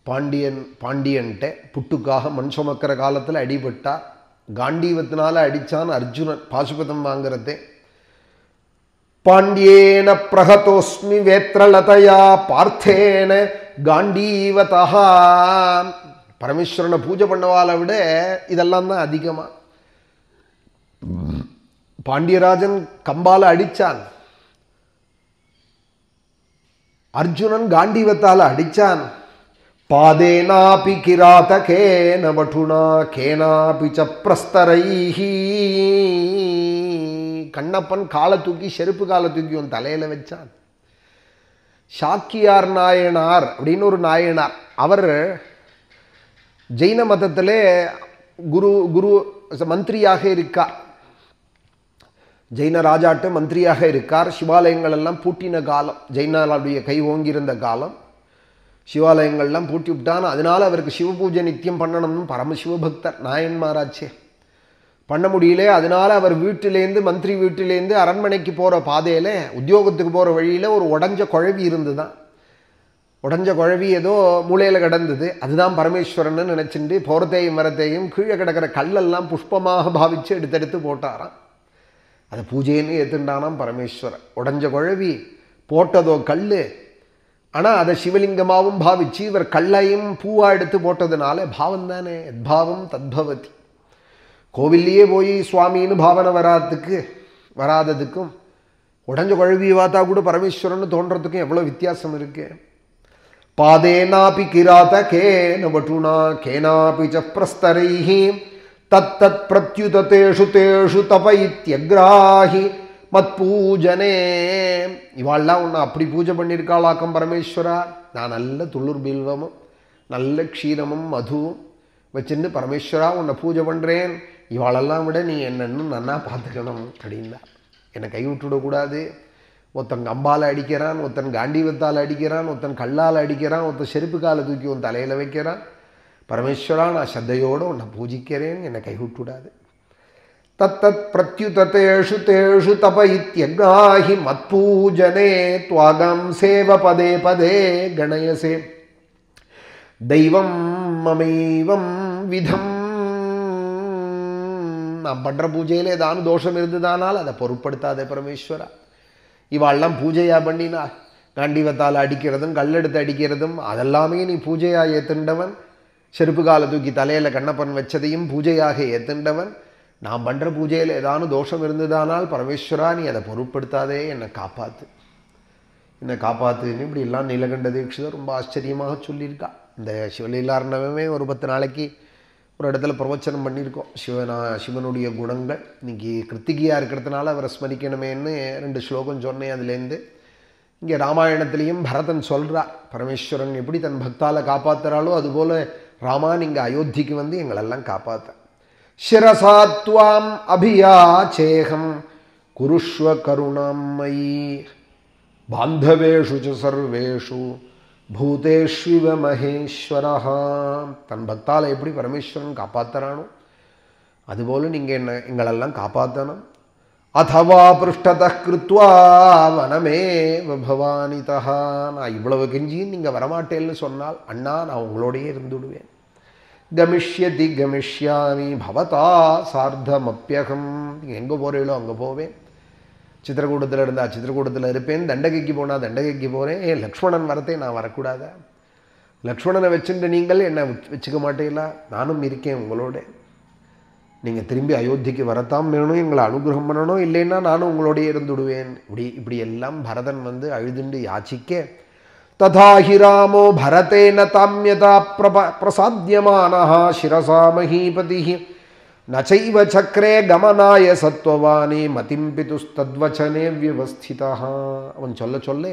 பாண்டியன்ட்ட புட்டுக்காக மண் சுமக்கிற காலத்தில் அடிபட்டார். காண்டீவத்தினால அடித்தான் அர்ஜுனன் பாசுபதம் வாங்கிறதே. பாண்டியேன பிரகதோஸ்மி வேத்ரலதயா பார்த்தேன காண்டீவதா. பரமேஸ்வரனை பூஜை பண்ணவாளை விட இதெல்லாம் தான் அதிகமாக. பாண்டியராஜன் கம்பால அடித்தான், அர்ஜுனன் காண்டீவத்தால் அடித்தான். பாதேனாபி கிராதகேன வட்டுனா கேனாபி ச பிரஸ்தரைஹி. கண்ணப்பன் காலை தூக்கி செருப்பு காலை தூக்கி உன் தலையில் வச்சான். சாக்கியார் நாயனார் அப்படின்னு ஒரு நாயனார், அவர் ஜெயின மதத்திலே குரு மந்திரியாக இருக்கார். ஜெயின ராஜாட்டு மந்திரியாக இருக்கார். சிவாலயங்கள் எல்லாம் பூட்டின காலம், ஜெயினாளுடைய கை ஓங்கியிருந்த காலம். சிவாலயங்கள்லாம் பூட்டி விட்டான். அதனால அவருக்கு சிவ பூஜை நித்தியம் பண்ணணும்னு பரமசிவபக்தர் நாயன்மாராச்சே, பண்ண முடியல. அதனால அவர் வீட்டிலேருந்து மந்திரி வீட்டிலேருந்து அரண்மனைக்கு போகிற பாதையில் உத்தியோகத்துக்கு போகிற வழியில் ஒரு உடஞ்ச குழவி இருந்துதான். உடஞ்ச குழவி ஏதோ மூலையில் கிடந்தது. அதுதான் பரமேஸ்வரன்னு நினச்சிட்டு போரத்தையும் மரத்தையும் கீழே கிடக்கிற கல்லெல்லாம் புஷ்பமாக பாவித்து எடுத்தெடுத்து போட்டாராம். அதை பூஜைன்னு ஏற்றுண்டானாம் பரமேஸ்வரன். உடஞ்ச குழவி போட்டதோ கல், ஆனால் அதை சிவலிங்கமாகவும் பாவிச்சு இவர் கல்லையும் பூவாக எடுத்து போட்டதுனால பாவம் தானே, எத்பாவம் தத்பவதி. கோவில்லையே போய் சுவாமின்னு பாவனை வராததுக்கும் உடஞ்ச குழவியை பார்த்தா கூட பரமேஸ்வரன் தோன்றதுக்கும் எவ்வளோ வித்தியாசம் இருக்கு. பாதேனாபி கிராதகேன வட்டுனா கேனாபி ச பிரஸ்தரைஹி தத்தத் பிரத்யுததேஷு தேஷு தப இத்யக்ராஹி மத்பூஜனே. இவாள்லாம் உன்னை அப்படி பூஜை பண்ணியிருக்காளாக்கம் பரமேஸ்வரா. நான் நல்ல துளுர் பில்வமும் நல்ல க்ஷீரமும் மதுவும் வச்சுருந்து பரமேஸ்வரா உன்னை பூஜை பண்ணுறேன். இவாளெல்லாம் விட நீ என்னன்னு நன்னா பார்த்துக்கணும் அப்படின்னா. என்னை கை விட்டுவிடக்கூடாது. ஒருத்தன் கம்பால் அடிக்கிறான், ஒருத்தன் காண்டீவத்தால் அடிக்கிறான், ஒருத்தன் கல்லால் அடிக்கிறான், ஒருத்தன் செருப்பு காலை தூக்கி உன் தலையில் வைக்கிறான். பரமேஸ்வரா நான் ஸ்ரத்தையோடு உன்னை பூஜிக்கிறேன், என்னை கை விட்டுவிடாது. தத்தத் பிரத்யுததேஷு தேஷு தப இத்யக்ராஹி மத்பூஜனே த்வாகம் சேவ பதே பதே கணயசே தெய்வம் மமைவம் விதம். நான் பண்ணுற பூஜையில் ஏதாவது தோஷம் இருந்ததானால் அதை பொருட்படுத்தாதே பரமேஸ்வரா. இவாள்லாம் பூஜையாக பண்ணினா காண்டீவத்தால் அடிக்கிறதும் கல்லெடுத்து அடிக்கிறதும் அதெல்லாமே நீ பூஜையாக ஏற்றுண்டவன். செருப்பு காலை தூக்கி தலையில் கண்ணப்பன் வச்சதையும் பூஜையாக ஏற்றுண்டவன். நான் பண்ணுற பூஜையில் ஏதாவது தோஷம் இருந்ததானால் பரமேஸ்வரா நீ அதை பொருட்படுத்தாதே, என்னை காப்பாத்துன்னு இப்படி எல்லாம் நீலகண்ட தீட்சிதர் ரொம்ப ஆச்சரியமாக சொல்லியிருக்கா. இந்த சிவலீலார்ணவமே ஒரு 10 நாளைக்கு ஒரு இடத்துல பிரவச்சனம் பண்ணியிருக்கோம். சிவனுடைய குணங்கள். இன்னைக்கு கிருத்திகையாக இருக்கிறதுனால அவரை ஸ்மரிக்கணுமேன்னு 2 ஸ்லோகம் சொன்னேன். அதுலேருந்து இங்கே ராமாயணத்திலையும் பரதன் சொல்கிறார், பரமேஸ்வரன் எப்படி தன் பக்தால காப்பாற்றுறாளோ அதுபோல் ராமா நீங்கள் அயோத்திக்கு வந்து எங்களெல்லாம் காப்பாற்ற. சிரசாத்வாம் அபியாச்சேகம் குருஷ்வ கருணாம் மயி பாந்தவேஷு ச சர்வேஷு பூதேஷ்விவ மகேஸ்வரஹா. தன் பக்தால எப்படி பரமேஸ்வரன் காப்பாற்றுறானோ அதுபோல் நீங்கள் எங்களெல்லாம் காப்பாற்றணும். அதவா பிருஷ்டதः கிருத்வா வனமேவ பவானிதः. நான் இவ்வளவு கெஞ்சியும் நீங்கள் வரமாட்டேன்னு சொன்னால் அண்ணா நான் உங்களோடையே இருந்துடுவேன். கமிஷ்யதி கமிஷ்யாமி பவதா சார்த்தமப்யகம். நீங்கள் எங்கே போகிறீங்களோ அங்கே போவேன். சித்திரக்கூடத்தில் இருந்தால் சித்திரக்கூடத்தில் இருப்பேன். தண்டகைக்கு போனால் தண்டகைக்கு போகிறேன். ஏன் லக்ஷ்மணன் வரத்தை நான் வரக்கூடாதா? லக்ஷ்மணனை வச்சுட்டு நீங்கள் என்னை வச்சுக்க மாட்டீங்களா? நானும் இருக்கேன் உங்களோட. நீங்கள் திரும்பி அயோத்திக்கு வரத்தான் வேணும், எங்களை அனுகிரகம் பண்ணணும், இல்லைன்னா நானும் உங்களோடையே இருந்துடுவேன். இப்படி எல்லாம் பரதன் வந்து அழுதுண்டு யாச்சிக்க ததாஹி ராமோ பரதேன தாம்யதா பிரசாத்தியமானஹ சிரசா மஹீபதி நச்சைவ சக்கரே கமனாய சத்வவானே மதிம் பிதுஸ்தத்வச்சனே வியவஸ்திதா. அவன் சொல்ல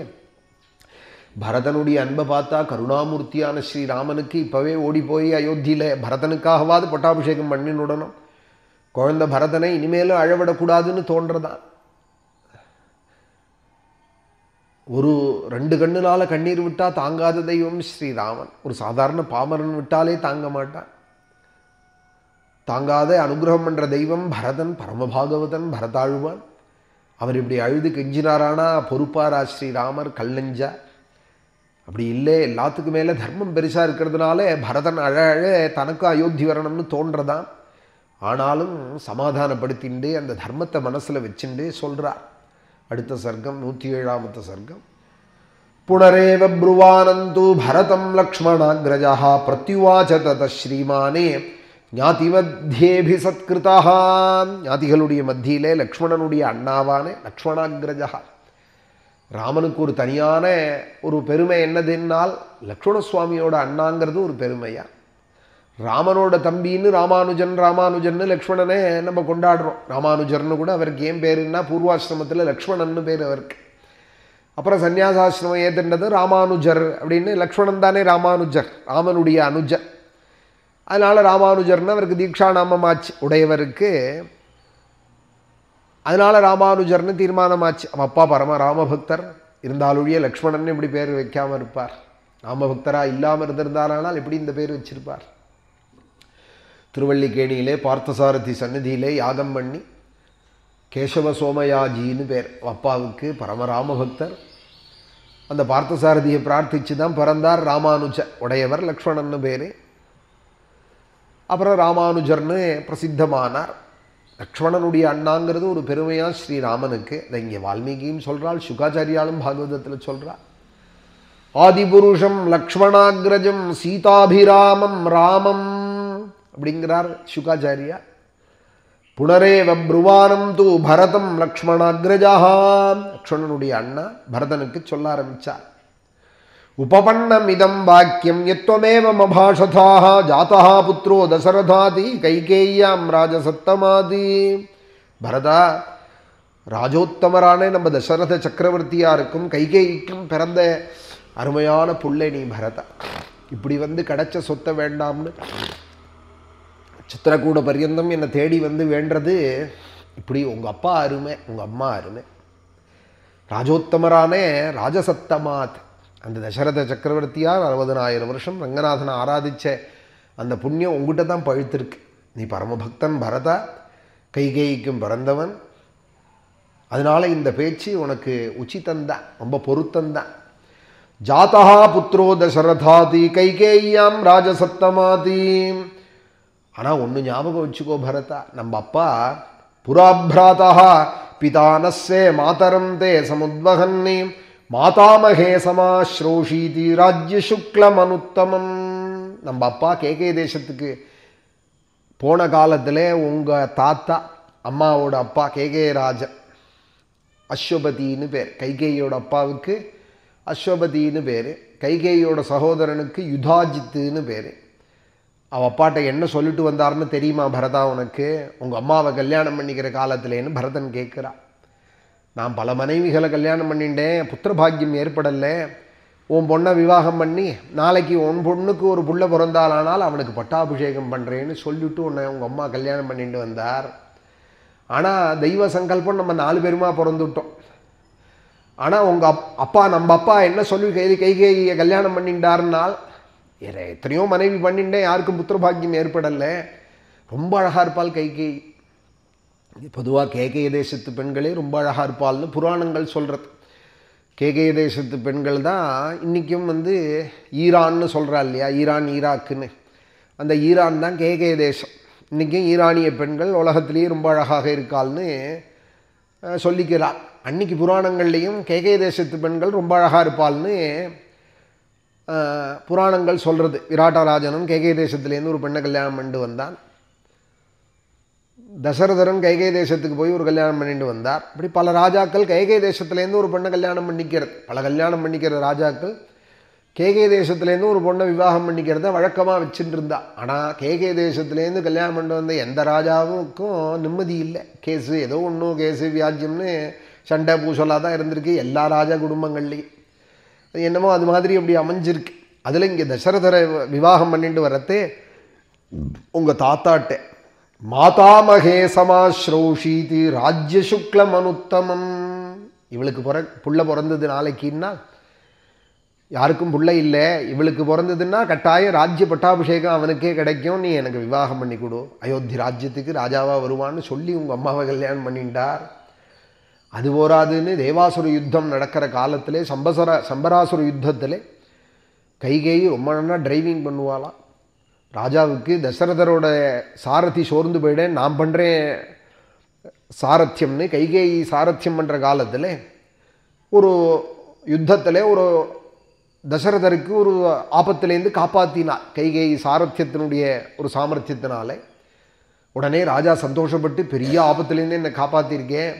பரதனுடைய அன்பை பார்த்தா கருணாமூர்த்தியான ஸ்ரீராமனுக்கு இப்போவே ஓடி போய் அயோத்தியில் பரதனுக்காகவாது பட்டாபிஷேகம் பண்ணினுடணும். குழந்தை பரதனை இனிமேலும் அழவிடக்கூடாதுன்னு தோன்றதான். ஒரு 2 கண்ணுனால கண்ணீர் விட்டால் தாங்காத தெய்வம் ஸ்ரீராமன். ஒரு சாதாரண பாமரன் விட்டாலே தாங்க மாட்டான். தாங்காத அனுகிரகம் பண்ணுற தெய்வம் பரதன், பரமபாகவதன், பரதாழ்வான். அவர் இப்படி அழுது கெஞ்சினாரானா பொறுப்பாரா ஸ்ரீராமர்? கல்லஞ்சா? அப்படி இல்லை. எல்லாத்துக்கும் மேலே தர்மம் பெருசாக இருக்கிறதுனால பரதன் அழ தனக்கு அயோத்தி வரணும்னு தோன்றதான். ஆனாலும் சமாதானப்படுத்திண்டு அந்த தர்மத்தை மனசில் வச்சுண்டு சொல்கிறார். அடுத்த சர்க்கம் 107ஆம் சர்க்கம். புனரேவ ப்ருவானந்து பரதம் லக்ஷ்மணாக்ரஜா பிரத்யுவாச்ச தத ஸ்ரீமானே ஞாதி மத்தியேபி சத்கிருதா. ஞாதிகளுடைய மத்தியிலே லக்ஷ்மணனுடைய அண்ணாவான லக்ஷ்மணாக்ரஜா. ராமனுக்கு ஒரு தனியான ஒரு பெருமை என்னதுன்னால் லக்ஷ்மண சுவாமியோட அண்ணாங்கிறது ஒரு பெருமையா. ராமனோட தம்பின்னு ராமானுஜன்னு லக்ஷ்மணனே நம்ம கொண்டாடுறோம். ராமானுஜர்னு கூட அவருக்கு ஏன் பேருன்னா பூர்வாசிரமத்தில் லக்ஷ்மணன்னு பேர் அவருக்கு. அப்புறம் சன்னியாசாசிரமம் ஏற்றுண்டது ராமானுஜர் அப்படின்னு. லக்ஷ்மணன் தானே ராமானுஜர், ராமனுடைய அனுஜர். அதனால் ராமானுஜர்னு அவருக்கு தீக்ஷா நாமமாச்சு உடையவருக்கு. அதனால் ராமானுஜர்னு தீர்மானமாச்சு. அவன் அப்பா பரம ராமபக்தர் இருந்தாலுடைய லக்ஷ்மணன் இப்படி பேர் வைக்காமல் இருப்பார். ராமபக்தராக இல்லாமல் இருந்திருந்தாரானால் எப்படி இந்த பேர் வச்சிருப்பார்? திருவள்ளிக்கேணியிலே பார்த்தசாரதி சந்நிதியிலே யாகம் பண்ணி கேசவ சோமயாஜின்னு பேர். அப்பாவுக்கு பரமராமபக்தர். அந்த பார்த்தசாரதியை பிரார்த்திச்சு தான் பிறந்தார் ராமானுஜ உடையவர். லக்ஷ்மணன்னு பேர். அப்புறம் ராமானுஜர்னு பிரசித்தமானார். லக்ஷ்மணனுடைய அண்ணாங்கிறது ஒரு பெருமையாக ஸ்ரீராமனுக்கு. அதை இங்கே வால்மீகியும் சொல்கிறாள், சுகாச்சாரியாலும் பாகவதத்தில் சொல்கிறார். ஆதிபுருஷம் லக்ஷ்மணாக்ரஜம் சீதாபிராமம் ராமம் அப்படிங்கிறார் சுகாச்சாரியா. புனரேவ ப்ருவானம் தூ பரதம் லக்ஷ்மணாக்ரஜா. லக்ஷ்மணனுடைய அண்ணா பரதனுக்கு சொல்ல ஆரம்பித்தார். உபபன்னம் இதம் வாக்கியம் யத்வமேவம் அபாஷதாக ஜாதா புத்ரோ தசரதாதி கைகேய்யாம் ராஜசத்தமாதி. பரதா, ராஜோத்தமரான நம்ம தசரத சக்கரவர்த்தியாக இருக்கும் கைகேயிக்கும் பிறந்த அருமையான புள்ளை நீ பரதா. இப்படி வந்து கிடைச்ச சொத்தை வேண்டாம்னு சித்திரக்கூட பர்யந்தம் என்னை தேடி வந்து வேண்டது. இப்படி உங்கள் அப்பா அருமை, உங்கள் அம்மா அருமை. ராஜோத்தமரான ராஜசத்தமாத் அந்த தசரத சக்கரவர்த்தியார் 60,000 வருஷம் ரங்கநாதனை ஆராதித்த அந்த புண்ணியம் உங்ககிட்ட தான் பழுத்திருக்கு. நீ பரமபக்தன் பரதா, கைகேயிக்கும் பிறந்தவன். அதனால் இந்த பேச்சு உனக்கு உச்சிதந்தான், ரொம்ப பொருத்தந்தான். ஜாதா புத்ரோ தசரதாதி கைகேய்யாம் ராஜசத்தமாதி. ஆனால் ஒன்று ஞாபகம் வச்சுக்கோ பரதா, நம்ம அப்பா புராபிராதா பிதானஸ்ஸே மாதரம் தே சமுத்வகன்னே மாதாமகே சமாஸ்ரோஷீதி ராஜ்ய சுக்லமனுத்தமம். நம்ம அப்பா கேகே தேசத்துக்கு போன காலத்தில் உங்கள் தாத்தா அம்மாவோட அப்பா கேகே ராஜன் அஸ்வபதினு பேர். கைகேயோட அப்பாவுக்கு அஸ்வபதினு பேர். கைகேயோட சகோதரனுக்கு யுதாஜித்துன்னு பேர். அவள் அப்பாட்ட என்ன சொல்லிட்டு வந்தார்னு தெரியுமா பரதா உனக்கு? உங்கள் அம்மாவை கல்யாணம் பண்ணிக்கிற காலத்துலேன்னு பரதன் கேட்குறான். நான் பல மனைவிகளை கல்யாணம் பண்ணிட்டேன், புத்திரபாகியம் ஏற்படலை. உன் பொண்ணை விவாகம் பண்ணி நாளைக்கு உன் பொண்ணுக்கு ஒரு புள்ள பிறந்தாலானால் அவனுக்கு பட்டாபிஷேகம் பண்ணுறேன்னு சொல்லிவிட்டு உன்னை உங்கள் அம்மா கல்யாணம் பண்ணிட்டு வந்தார். ஆனால் தெய்வ சங்கல்பம் நம்ம 4 பேருமா பிறந்துவிட்டோம். ஆனால் உங்கள் அப்பா நம்ம அப்பா என்ன சொல்லி கைகேயை கல்யாணம் பண்ணிட்டாருனால், எத்தனையோ மனைவி பண்ணிட்டேன், யாருக்கும் புத்திரபாகியம் ஏற்படலை. ரொம்ப அழகாக இருப்பாள் கைகேயி. பொதுவாக கேகய தேசத்து பெண்களே ரொம்ப அழகாக இருப்பாள்னு புராணங்கள் சொல்கிறது. கேகய தேசத்து பெண்கள் தான் இன்றைக்கும் ஈரான்னு சொல்கிறா இல்லையா, ஈரான் ஈராக்குன்னு. அந்த ஈரான் தான் கேகய தேசம். இன்றைக்கும் ஈரானிய பெண்கள் உலகத்திலேயே ரொம்ப அழகாக இருக்காள்னு சொல்லிக்கிறார். அன்றைக்கி புராணங்கள்லேயும் கேகய தேசத்து பெண்கள் ரொம்ப அழகாக இருப்பாள்னு புராணங்கள் சொல்கிறது. விராட்டராஜனும் கேகய தேசத்துலேருந்து ஒரு பெண்ணை கல்யாணம் பண்ணிட்டு வந்தான். தசரதரன் கைகை தேசத்துக்கு போய் ஒரு கல்யாணம் பண்ணிட்டு வந்தார். இப்படி பல ராஜாக்கள் கைகை தேசத்துலேருந்து ஒரு பெண்ணை கல்யாணம் பண்ணிக்கிறது. பல கல்யாணம் பண்ணிக்கிற ராஜாக்கள் கேகை தேசத்துலேருந்து ஒரு பொண்ணை விவாகம் பண்ணிக்கிறத வழக்கமாக வச்சுட்டு இருந்தா. ஆனால் கேகை தேசத்துலேருந்து கல்யாணம் பண்ணிட்டு வந்த எந்த ராஜாவுக்கும் நிம்மதி இல்லை. கேஸு ஏதோ ஒன்றும் கேஸு வியாஜ்யம்னு சண்டை பூசலாக தான் இருந்திருக்கு எல்லா ராஜா குடும்பங்கள்லேயும். அது என்னமோ அது மாதிரி அப்படி அமைஞ்சிருக்கு. அதில் இங்கே தசரதரை விவாகம் பண்ணிட்டு வரத்தே உங்கள் தாத்தாட்டே மாதாமகே சமாஸ்ரௌஷீதி ராஜ்ய சுக்லம் அனுத்தமம். இவளுக்கு புள்ள பிறந்தது நாளைக்குன்னா, யாருக்கும் புள்ள இல்லை, இவளுக்கு பிறந்ததுன்னா கட்டாயம் ராஜ்ய பட்டாபிஷேகம் அவனுக்கே கிடைக்கும், நீ எனக்கு விவாகம் பண்ணி கொடு, அயோத்தி ராஜ்யத்துக்கு ராஜாவாக வருவான்னு சொல்லி உங்கள் அம்மாவை கல்யாணம் பண்ணிட்டார். அது போராதுன்னு தேவாசுர யுத்தம் நடக்கிற காலத்திலே சம்பராசுர யுத்தத்தில் கைகேயி ரொம்ப நல்லா டிரைவிங் பண்ணுவாளாம். ராஜாவுக்கு தசரதரோட சாரதி சோர்ந்து போயிடேன், நான் பண்ணுறேன் சாரத்தியம்னு கைகேயி சாரத்தியம் பண்ணுற காலத்தில் ஒரு யுத்தத்தில் ஒரு தசரதருக்கு ஒரு ஆபத்துலேருந்து காப்பாற்றினார் கைகேயி சாரத்தியத்தினுடைய ஒரு சாமர்த்தியத்தினால. உடனே ராஜா சந்தோஷப்பட்டு, பெரிய ஆபத்துலேருந்து என்னை காப்பாற்றிருக்கேன்,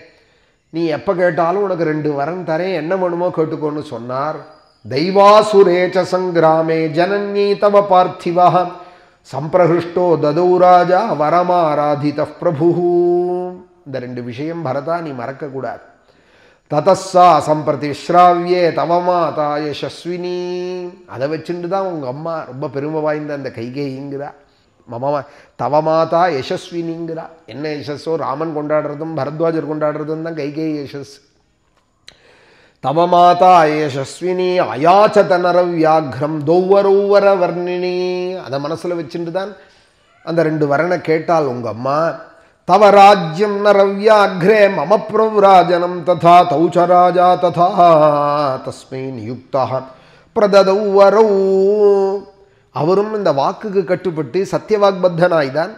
நீ எப்போ கேட்டாலும் உனக்கு 2 வரம் தரேன், என்ன வேணுமோ கேட்டுக்கோன்னு சொன்னார். தெய்வாசுரேச்ச சங்கிராமே ஜனன்யீ தவ பார்த்திவா சம்பிரஹிருஷ்டோ ததௌ ராஜா வரமாராதித பிரபு. இந்த 2 விஷயம் பரதா நீ மறக்கக்கூடாது. ததஸ்ஸா சம்பிரதி ஸ்ராவ்யே தவ மாதா யசஸ்வினி. அதை வச்சுட்டு தான் உங்கள் அம்மா ரொம்ப பெருமை வாய்ந்த அந்த கைகேயிங்கிறா. தவ மாதா யசஸ்வினிங்கிறா. என்ன யசஸோ, ராமன் கொண்டாடுறதும் பரத்வாஜர் கொண்டாடுறதும் தான் கைகேயி யசஸ். தவ மாதா யசஸ்வினி அயாச்சத நரவியாக்ரம் தௌவரௌவர வர்ணினி. அதை மனசில் வச்சுட்டு தான் அந்த 2 வரனை கேட்டால் உங்கள் அம்மா. தவ ராஜ்யம் நரவியாக்ரே மம பிரவ்ராஜனம் ததா தௌச்ச ராஜா ததா தஸ்மை நியுக்தா பிரததௌவரௌ. அவரும் இந்த வாக்குக்கு கட்டுப்பட்டு சத்தியவாக்பத்தனாய்தான்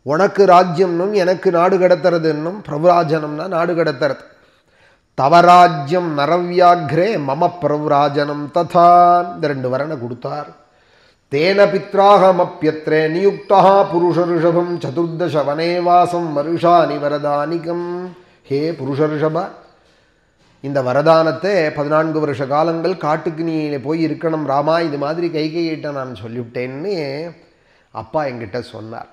உனக்கு ராஜ்யம்னும் எனக்கு நாடு கடத்துறதுன்னும் பிரவ்ராஜனம்னா நாடு கடத்துறது. தவராஜ்யம் நரவியாக்ரே மம பிரவ்ராஜனம் ததா. இந்த 2 வரனை கொடுத்தார். தேன பித்ராஹமப்யத்ரே நியுக்தா புருஷ ரிஷபம் சதுர்தச வனேவாசம் வருஷானி வரதானிகம். ஹே புருஷ ரிஷப, இந்த வரதானத்தை 14 வருஷ காலங்கள் காட்டுக்கு நீ போய் இருக்கணும் ராமா, இது மாதிரி கைகையிட்ட நான் சொல்லிவிட்டேன்னு அப்பா என்கிட்ட சொன்னார்.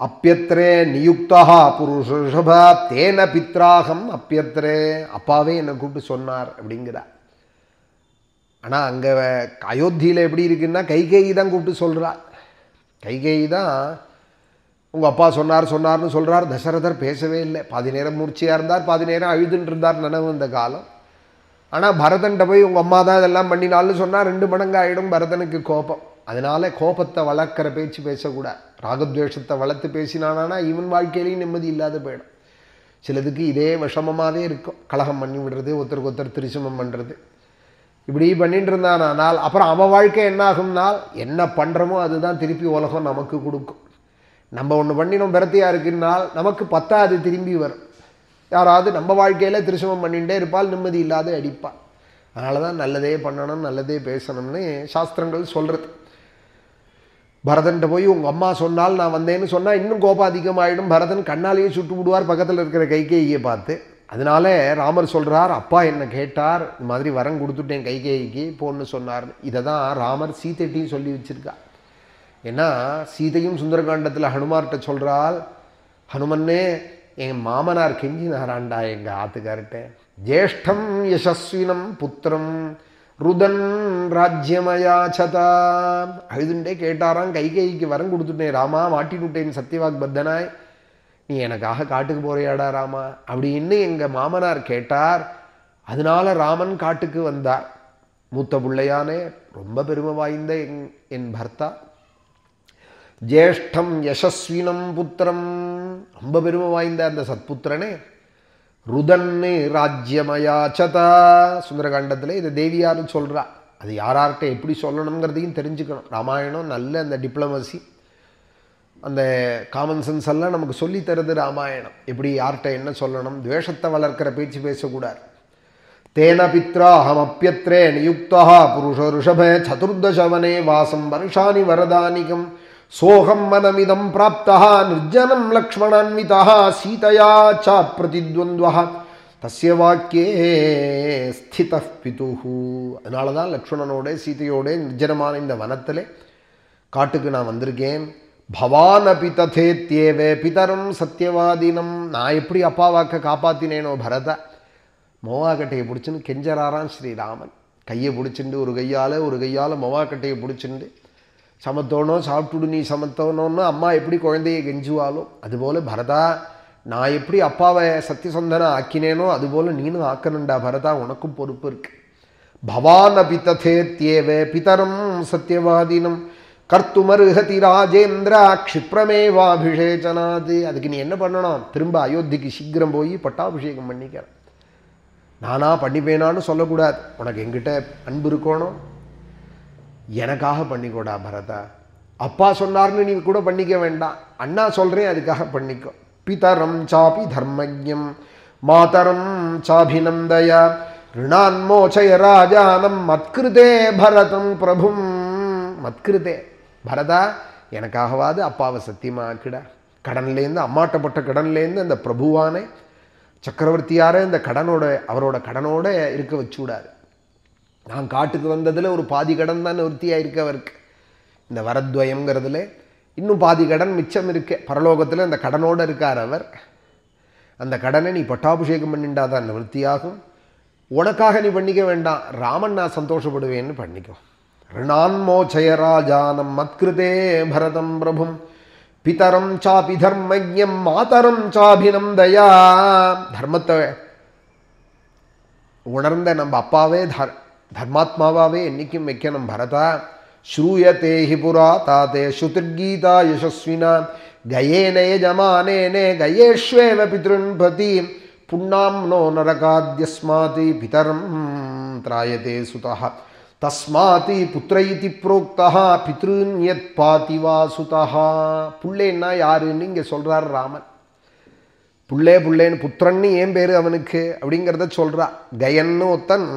அப்பியத்ரே நியுக்தா புருஷ ரிஷப தேன பித்ராகம் அப்பியத்ரே. அப்பாவே என்னை கூப்பிட்டு சொன்னார் அப்படிங்கிறார். ஆனால் அங்கே அயோத்தியில் எப்படி இருக்குன்னா கைகேயி தான் கூப்பிட்டு சொல்கிறார். கைகேயி தான் உங்கள் அப்பா சொன்னார்னு சொல்கிறார். தசரதர் பேசவே இல்லை. பாதி நேரம் மூர்ச்சியாக இருந்தார், பாதி நேரம் அழுதுன்னு இருந்தார் நினைவு இந்த காலம். ஆனால் பரதன்கிட்ட போய் உங்கள் அம்மா தான் இதெல்லாம் பண்ணினால்னு சொன்னால் 2 மடங்கு ஆகிடும் பரதனுக்கு கோபம். அதனால கோபத்தை வளர்க்குற பேச்சு பேசக்கூடாது. ராகத்வேஷத்தை வளர்த்து பேசினானா இவன் வாழ்க்கையிலையும் நிம்மதி இல்லாத போயிடும். சிலதுக்கு இதே விஷமமாகவே இருக்கும். கலகம் பண்ணி விடுறது, ஒருத்தருக்கு ஒருத்தர் திருச்சமம் பண்ணுறது, இப்படி பண்ணிட்டு இருந்தானால் அப்புறம் அவன் வாழ்க்கை என்ன ஆகும்னால் என்ன பண்ணுறமோ அதுதான் திருப்பி உலகம் நமக்கு கொடுக்கும். நம்ம ஒன்று பண்ணினோம் பிரத்தியாக இருக்குன்னால் நமக்கு 10 திரும்பி வரும். யாராவது நம்ம வாழ்க்கையில் திருச்சமம் பண்ணிகிட்டே இருப்பால், நிம்மதி இல்லாத அடிப்பாள். அதனால தான் நல்லதே பண்ணணும், நல்லதே பேசணும்னு சாஸ்திரங்கள் சொல்கிறது. பரதன்கிட்ட போய் உங்கள் அம்மா சொன்னால் நான் வந்தேன்னு சொன்னால் இன்னும் கோபம் அதிகமாகிடும். பரதன் கண்ணாலேயே சுட்டு விடுவார் பக்கத்தில் இருக்கிற கைகேயியை பார்த்து. அதனால ராமர் சொல்கிறார், அப்பா என்ன கேட்டார், இந்த மாதிரி வரம் கொடுத்துட்டேன் கைகேயிக்கு போன்னு சொன்னார். இதை தான் ராமர் சீதைட்டையும் சொல்லி வச்சுருக்கா. ஏன்னா சீதையும் சுந்தரகாண்டத்தில் ஹனுமார்கிட்ட சொல்கிறாள், ஹனுமன்னே என் மாமனார் கெஞ்சினாராண்டா எங்கள் ஆத்துக்கார்ட்ட, ஜேஷ்டம் யசஸ்வினம் புத்திரம் ருதன் ராஜ்யமயாச்சதா. அழுதுண்டே கேட்டாராம், கைகேயிக்கு வரம் கொடுத்துட்டேன் ராமா, மாட்டினுட்டேன் சத்தியவாக் பத்தனாய், நீ எனக்காக காட்டுக்கு போறியாடா ராமா அப்படின்னு எங்கள் மாமனார் கேட்டார். அதனால ராமன் காட்டுக்கு வந்தார். மூத்த பிள்ளையானே ரொம்ப பெருமை வாய்ந்த என் பர்த்தா ஜேஷ்டம் யசஸ்வினம் புத்திரம், ரொம்ப பெருமை வாய்ந்த அந்த சத்புத்திரனே ருதன்னு ராஜ்யமயாச்சதா. சுந்தரகாண்டத்தில் இதை தேவியாரும் சொல்கிறா. அது யார்கிட்ட எப்படி சொல்லணுங்கிறதையும் தெரிஞ்சுக்கணும். ராமாயணம் நல்ல அந்த டிப்ளமசி, அந்த காமன் சென்ஸ் எல்லாம் நமக்கு சொல்லி தருது ராமாயணம். எப்படி யார்கிட்ட என்ன சொல்லணும், துவேஷத்தை வளர்க்கிற பேச்சு பேசக்கூடாது. தேன பித்ராஹம் அப்பியத்ரே நியுக்தா புருஷ ரிஷபே சதுர்தசவனே வாசம் வருஷானி வரதானிகம் சோகம் மனமிதம் பிராப்தா நிர்ஜனம் லக்ஷ்மணான்விதா சீதையா ச பிரதித்வந்த்வஹ தஸ்ய வாக்கியே ஸ்திதः பிதுः. அதனால தான் லக்ஷ்மணனோட சீதையோட நிர்ஜனமான இந்த வனத்தில் காட்டுக்கு நான் வந்திருக்கேன். பவானபி ததேத்யேவே பிதரம் சத்தியவாதினம். நான் எப்படி அப்பா வாக்க காப்பாற்றினேனோ பரத, மோவாக்கட்டையை பிடிச்சின்னு கெஞ்சராரான் ஸ்ரீராமன். கையை பிடிச்சிண்டு ஒரு கையால் மோவாக்கட்டையை பிடிச்சிண்டு சமத்தோனோ சாப்பிட்டுடு நீ சமத்தோனோன்னு அம்மா எப்படி குழந்தையை கெஞ்சுவாலோ அதுபோல் பரதா நான் எப்படி அப்பாவை சத்தியசந்தனை ஆக்கினேனோ அதுபோல் நீனும் ஆக்கணுண்டா பரதா, உனக்கும் பொறுப்பு இருக்கு. பவானபி ததேத்யேவே பிதரம் சத்தியவாதினம் கர்த்துமர்ஹதி ராஜேந்திரா க்ஷிப்ரமேவாபிஷேச்சனாது. அதுக்கு நீ என்ன பண்ணணும், திரும்ப அயோத்திக்கு சீக்கிரம் போய் பட்டாபிஷேகம் பண்ணிக்கிற. நானா பண்ணிப்பேனான்னு சொல்லக்கூடாது. உனக்கு என்கிட்ட அன்பு இருக்கணும், எனக்காக பண்ணிக்கோடா பரதா. அப்பா சொன்னார்னு நீ கூட பண்ணிக்க வேண்டாம், அண்ணா சொல்கிறேன் அதுக்காக பண்ணிக்கோ. பிதரம் சாபி தர்மஜம் மாதரம் சாபிநந்தயா ரிணான்மோச்சய ராஜானம் மத்கிருதே பரதம் பிரபும். மத்கிருதே பரதா, எனக்காகவாது அப்பாவை சத்தியமாக்கிடா. கடன்லேருந்து அம்மாட்டப்பட்ட கடன்லேருந்து அந்த பிரபுவானே சக்கரவர்த்தியார இந்த அவரோட கடனோட இருக்க வச்சு விடாது. நான் காட்டுக்கு வந்ததில் ஒரு பாதி கடன் தான் நிவர்த்தியாக இருக்கு அவருக்கு. இந்த வரத்வயங்கிறதுல இன்னும் பாதி கடன் மிச்சம் இருக்கு. பரலோகத்தில் அந்த கடனோடு இருக்கார் அவர். அந்த கடனை நீ பட்டாபிஷேகம் பண்ணிண்டாதான் நிவர்த்தியாகும். உனக்காக நீ பண்ணிக்க வேண்டாம், ராமன் நான் சந்தோஷப்படுவேன்னு பண்ணிக்கோ. ரிணான்மோச்சய ராஜானம் மத்கிருதே பரதம் பிரபும் பிதரம் சாபி தர்மஜம் மாதரம் சாபிநந்தயா. தர்மத்தை உணர்ந்த நம்ம அப்பாவே தர்மாத்மாவே என்னைக்கும் வைக்கணும் பரதா. ஸ்ரூயதே ஹி புரா தாத்தே ஸ்ருதிர்கீதா யசஸ்வினா கயேனே ஜமானேனே கயேஷ்வேவ பித்ருன்பதி புண்ணாம் நோ நரகாத்யஸ்மாதி பிதரம் திராயதே சுதஹ தஸ்மாதி புத்திரைதி புரோக்தா பித்ருன்யத் பாதிவா சுதஹா. புள்ளேன்னா யாருன்னு இங்கே சொல்கிறார் ராமன். புள்ளேன்னு புத்திரன்னு ஏன் பேர் அவனுக்கு அப்படிங்கிறத சொல்கிறா. கயன்னு ஒருத்தன்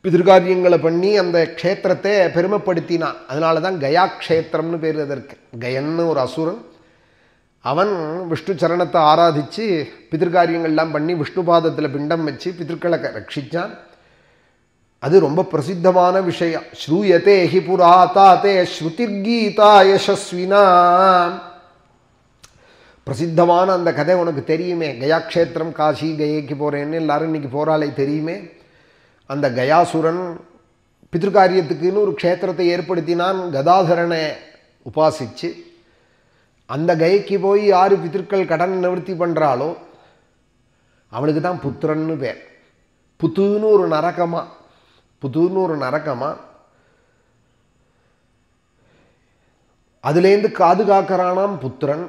பிதிர்காரியங்களை பண்ணி அந்த க்ஷேத்திரத்தை பெருமைப்படுத்தினான். அதனால தான் கயா க்ஷேத்திரம்னு பேர் அதற்கு. கயன்னு ஒரு அசுரன், அவன் விஷ்ணு சரணத்தை ஆராதித்து பிதிர்காரியங்கள்லாம் பண்ணி விஷ்ணு பாதத்தில் பிண்டம் வச்சு பிதிர்களை ரட்சித்தான். அது ரொம்ப பிரசித்தமான விஷயம். ஸ்ரூயதே ஹி புரா தாத்தே ஸ்ருதிர்கீதா யசஸ்வினா. பிரசித்தமான அந்த கதை உனக்கு தெரியுமே. கயாக்ஷேத்திரம், காசி கயைக்கு போகிறேன்னு எல்லாரும் இன்றைக்கி போகிறாலே தெரியுமே. அந்த கயாசுரன் பிதிர்காரியத்துக்குன்னு ஒரு க்ஷேத்திரத்தை ஏற்படுத்தினான். கதாதரனை உபாசித்து அந்த கயைக்கு போய் யார் பிதிர்கள் கடன் நிவர்த்தி பண்ணுறாளோ அவனுக்கு தான் புத்திரன்னு பேர். புத்துன்னு ஒரு நரக்கமா அதுலேருந்து காது காக்கறானாம் புத்திரன்.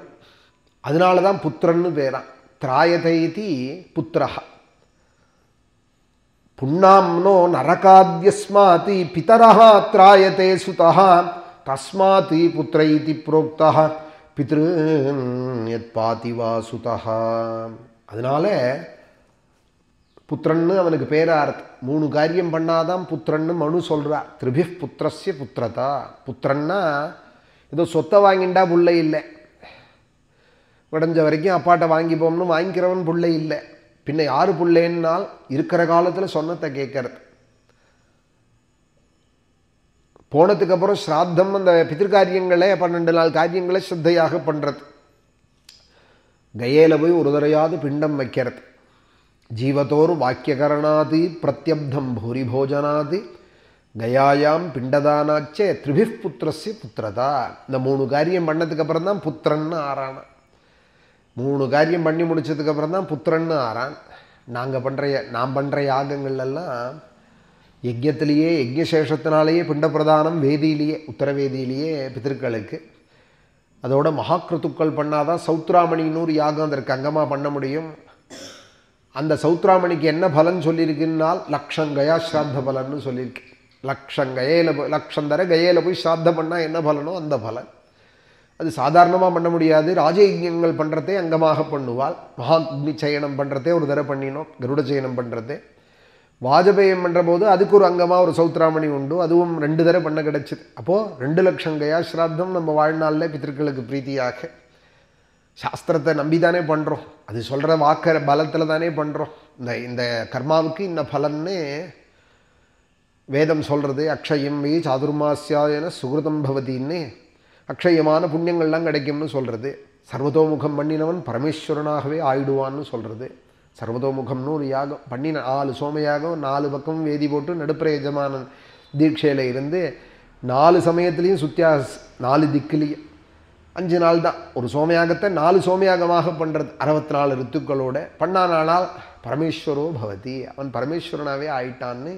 அதனால தான் புத்திரன்னு பேரான். திராயதைதி புத்திரஹா புண்ணாம்னோ நரகாத்யஸ்மாதி பிதரஹா திராயதே சுதஹா தஸ்மாதி புத்திரைதி புரோக்தா பித்ருன் யத் பாதிவா சுதஹா. அதனால புத்திரன்னு அவனுக்கு பேரார்த்தம். 3 காரியம் பண்ணாதான் புத்திரன்னு மனு சொல்கிறார். திரிபிஃப் புத்திரஸ்ய புத்திரதா. புத்திரன்னா ஏதோ சொத்தை வாங்கிண்டா புள்ளை இல்லை, உடஞ்ச வரைக்கும் அப்பாட்ட வாங்கிப்போம்னு வாங்கிக்கிறவன் புள்ளை இல்லை. பின்ன யார் புள்ளேன்னால் இருக்கிற காலத்தில் சொன்னத்தை கேட்கறது. போனதுக்கப்புறம் ஸ்ராத்தம் அந்த பிதிர்காரியங்களை 12 நாள் காரியங்களை ஸ்ரத்தையாக பண்ணுறது. கயையில் போய் ஒரு தரையாவது பிண்டம் வைக்கிறது. ஜீவத்தோர் வாக்கியகரணாதி பிரத்யப்தம் பூரி போஜனாதி கயாயாம் பிண்டதானாச்சே திரிபிஃப் புத்திரஸ்ய புத்திரதா. இந்த 3 காரியம் பண்ணதுக்கப்புறம் தான் புத்திரன்னு ஆறான. 3 காரியம் பண்ணி முடிச்சதுக்கப்புறம் தான் புத்திரன்னு ஆறான். நான் பண்ணுற யாகங்கள்லாம் யஜ்யத்திலேயே யஜ்யசேஷத்தினாலேயே பிண்ட பிரதானம் வேதியிலேயே உத்தரவேதியிலேயே பித்திருக்களுக்கு. அதோட மகாக்கிருத்துக்கள் பண்ணாதான் சௌத்ராமணின்னு ஒரு யாகம் அதற்கு அங்கமாக பண்ண முடியும். அந்த சௌத்ராமணிக்கு என்ன பலன் சொல்லியிருக்குன்னால் லக்ஷம் கயா ஸ்ராத்த பலன்னு சொல்லியிருக்கு. லக்ஷம் தர கயையில் போய் ஸ்ராத்தம் பண்ணால் என்ன பலனோ அந்த பலன். அது சாதாரணமாக பண்ண முடியாது. ராஜயஜ்யங்கள் பண்ணுறதே அங்கமாக பண்ணுவாள். மகாக்னி சயனம் பண்ணுறதே ஒரு தடவை பண்ணினோம். கருட சயனம் பண்ணுறதே. வாஜபேயம் பண்ணுற போது அதுக்கு ஒரு அங்கமாக ஒரு சௌத்ராமணி உண்டு. அதுவும் 2 தடவை பண்ண கிடச்சிது. அப்போது 2 லட்சம் கயா ஸ்ராத்தம் நம்ம வாழ்நாளில் பித்திருக்களுக்கு பிரீத்தியாக சாஸ்திரத்தை நம்பி தானே பண்ணுறோம். அது சொல்கிற வாக்கிற பலத்தில் தானே பண்ணுறோம். இந்த கர்மாவுக்கு இன்ன பலன்னு வேதம் சொல்கிறது. அக்ஷயம் வே சாதுர்மாசியாயன சுகிருதம் பவதின்னு அக்ஷயமான புண்ணியங்கள்லாம் கிடைக்கும்னு சொல்கிறது. சர்வதோமுகம் பண்ணினவன் பரமேஸ்வரனாகவே ஆயிடுவான்னு சொல்கிறது. சர்வதோமுகம்னு ஒரு யாகம் பண்ணி 4 சோமயாகம் 4 பக்கம் வேதி போட்டு நடுப்புற எஜமானன் தீட்சையில் இருந்து 4 சமயத்துலேயும் சுத்தியா 4 திக்கிலையும் 5 நாள் தான். ஒரு சோமயாகத்தை 4 சோமயாகமாக பண்ணுறது 64 ரித்துக்களோட பண்ணானால் பரமேஸ்வரோ பவதி, அவன் பரமேஸ்வரனாகவே ஆயிட்டான்னு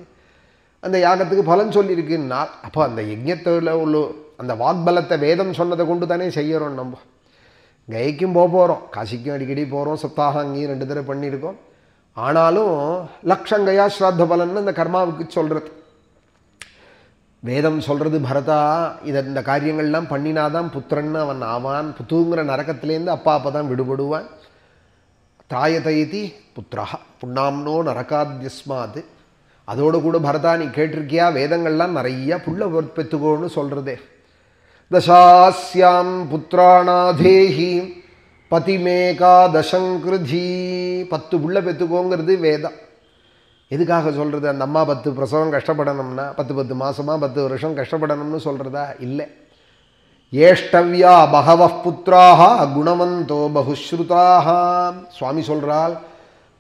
அந்த யாகத்துக்கு பலன் சொல்லியிருக்குன்னா, அப்போ அந்த யஜ்ஞத்தில் உள்ள அந்த வாக்பலத்தை வேதம் சொன்னதை கொண்டு தானே செய்கிறோம். நம்ம கயைக்கும் போகிறோம், காசிக்கும் அடிக்கடி போகிறோம், சப்தாகம் அங்கேயும் 2 தடவை பண்ணியிருக்கோம். ஆனாலும் லக்ஷங்கயா ஸ்ராத்த பலன்னு அந்த கர்மாவுக்கு சொல்கிறது. வேதம் சொல்கிறது, பரதா இந்த காரியங்கள்லாம் பண்ணினாதான் புத்திரன்னு அவன் ஆவான். புத்துங்கிற நரக்கத்திலேருந்து அப்பா தான் விடுபடுவான். தாயதைதி புத்திரா புண்ணாம்னோ நரகாத்யஸ்மாது. அதோடு கூட பரதா நீ கேட்டிருக்கியா, வேதங்கள்லாம் நிறையா புள்ள பெற்றுக்கோன்னு சொல்கிறதே. தசாஸ்யாம் புத்திராணாதேஹி பதிமேகா தசங்கிருதி. 10 புள்ள பெற்றுக்கோங்கிறது வேதம். எதுக்காக சொல்கிறது? அந்த அம்மா 10 பிரசவம் கஷ்டப்படணும்னா 10 மாதமாக 10 வருஷம் கஷ்டப்படணும்னு சொல்கிறதா? இல்லை. ஏஷ்டவ்யா பகவ புத்திராக குணவந்தோ பகுஸ்ருதாக. சுவாமி சொல்கிறாள்,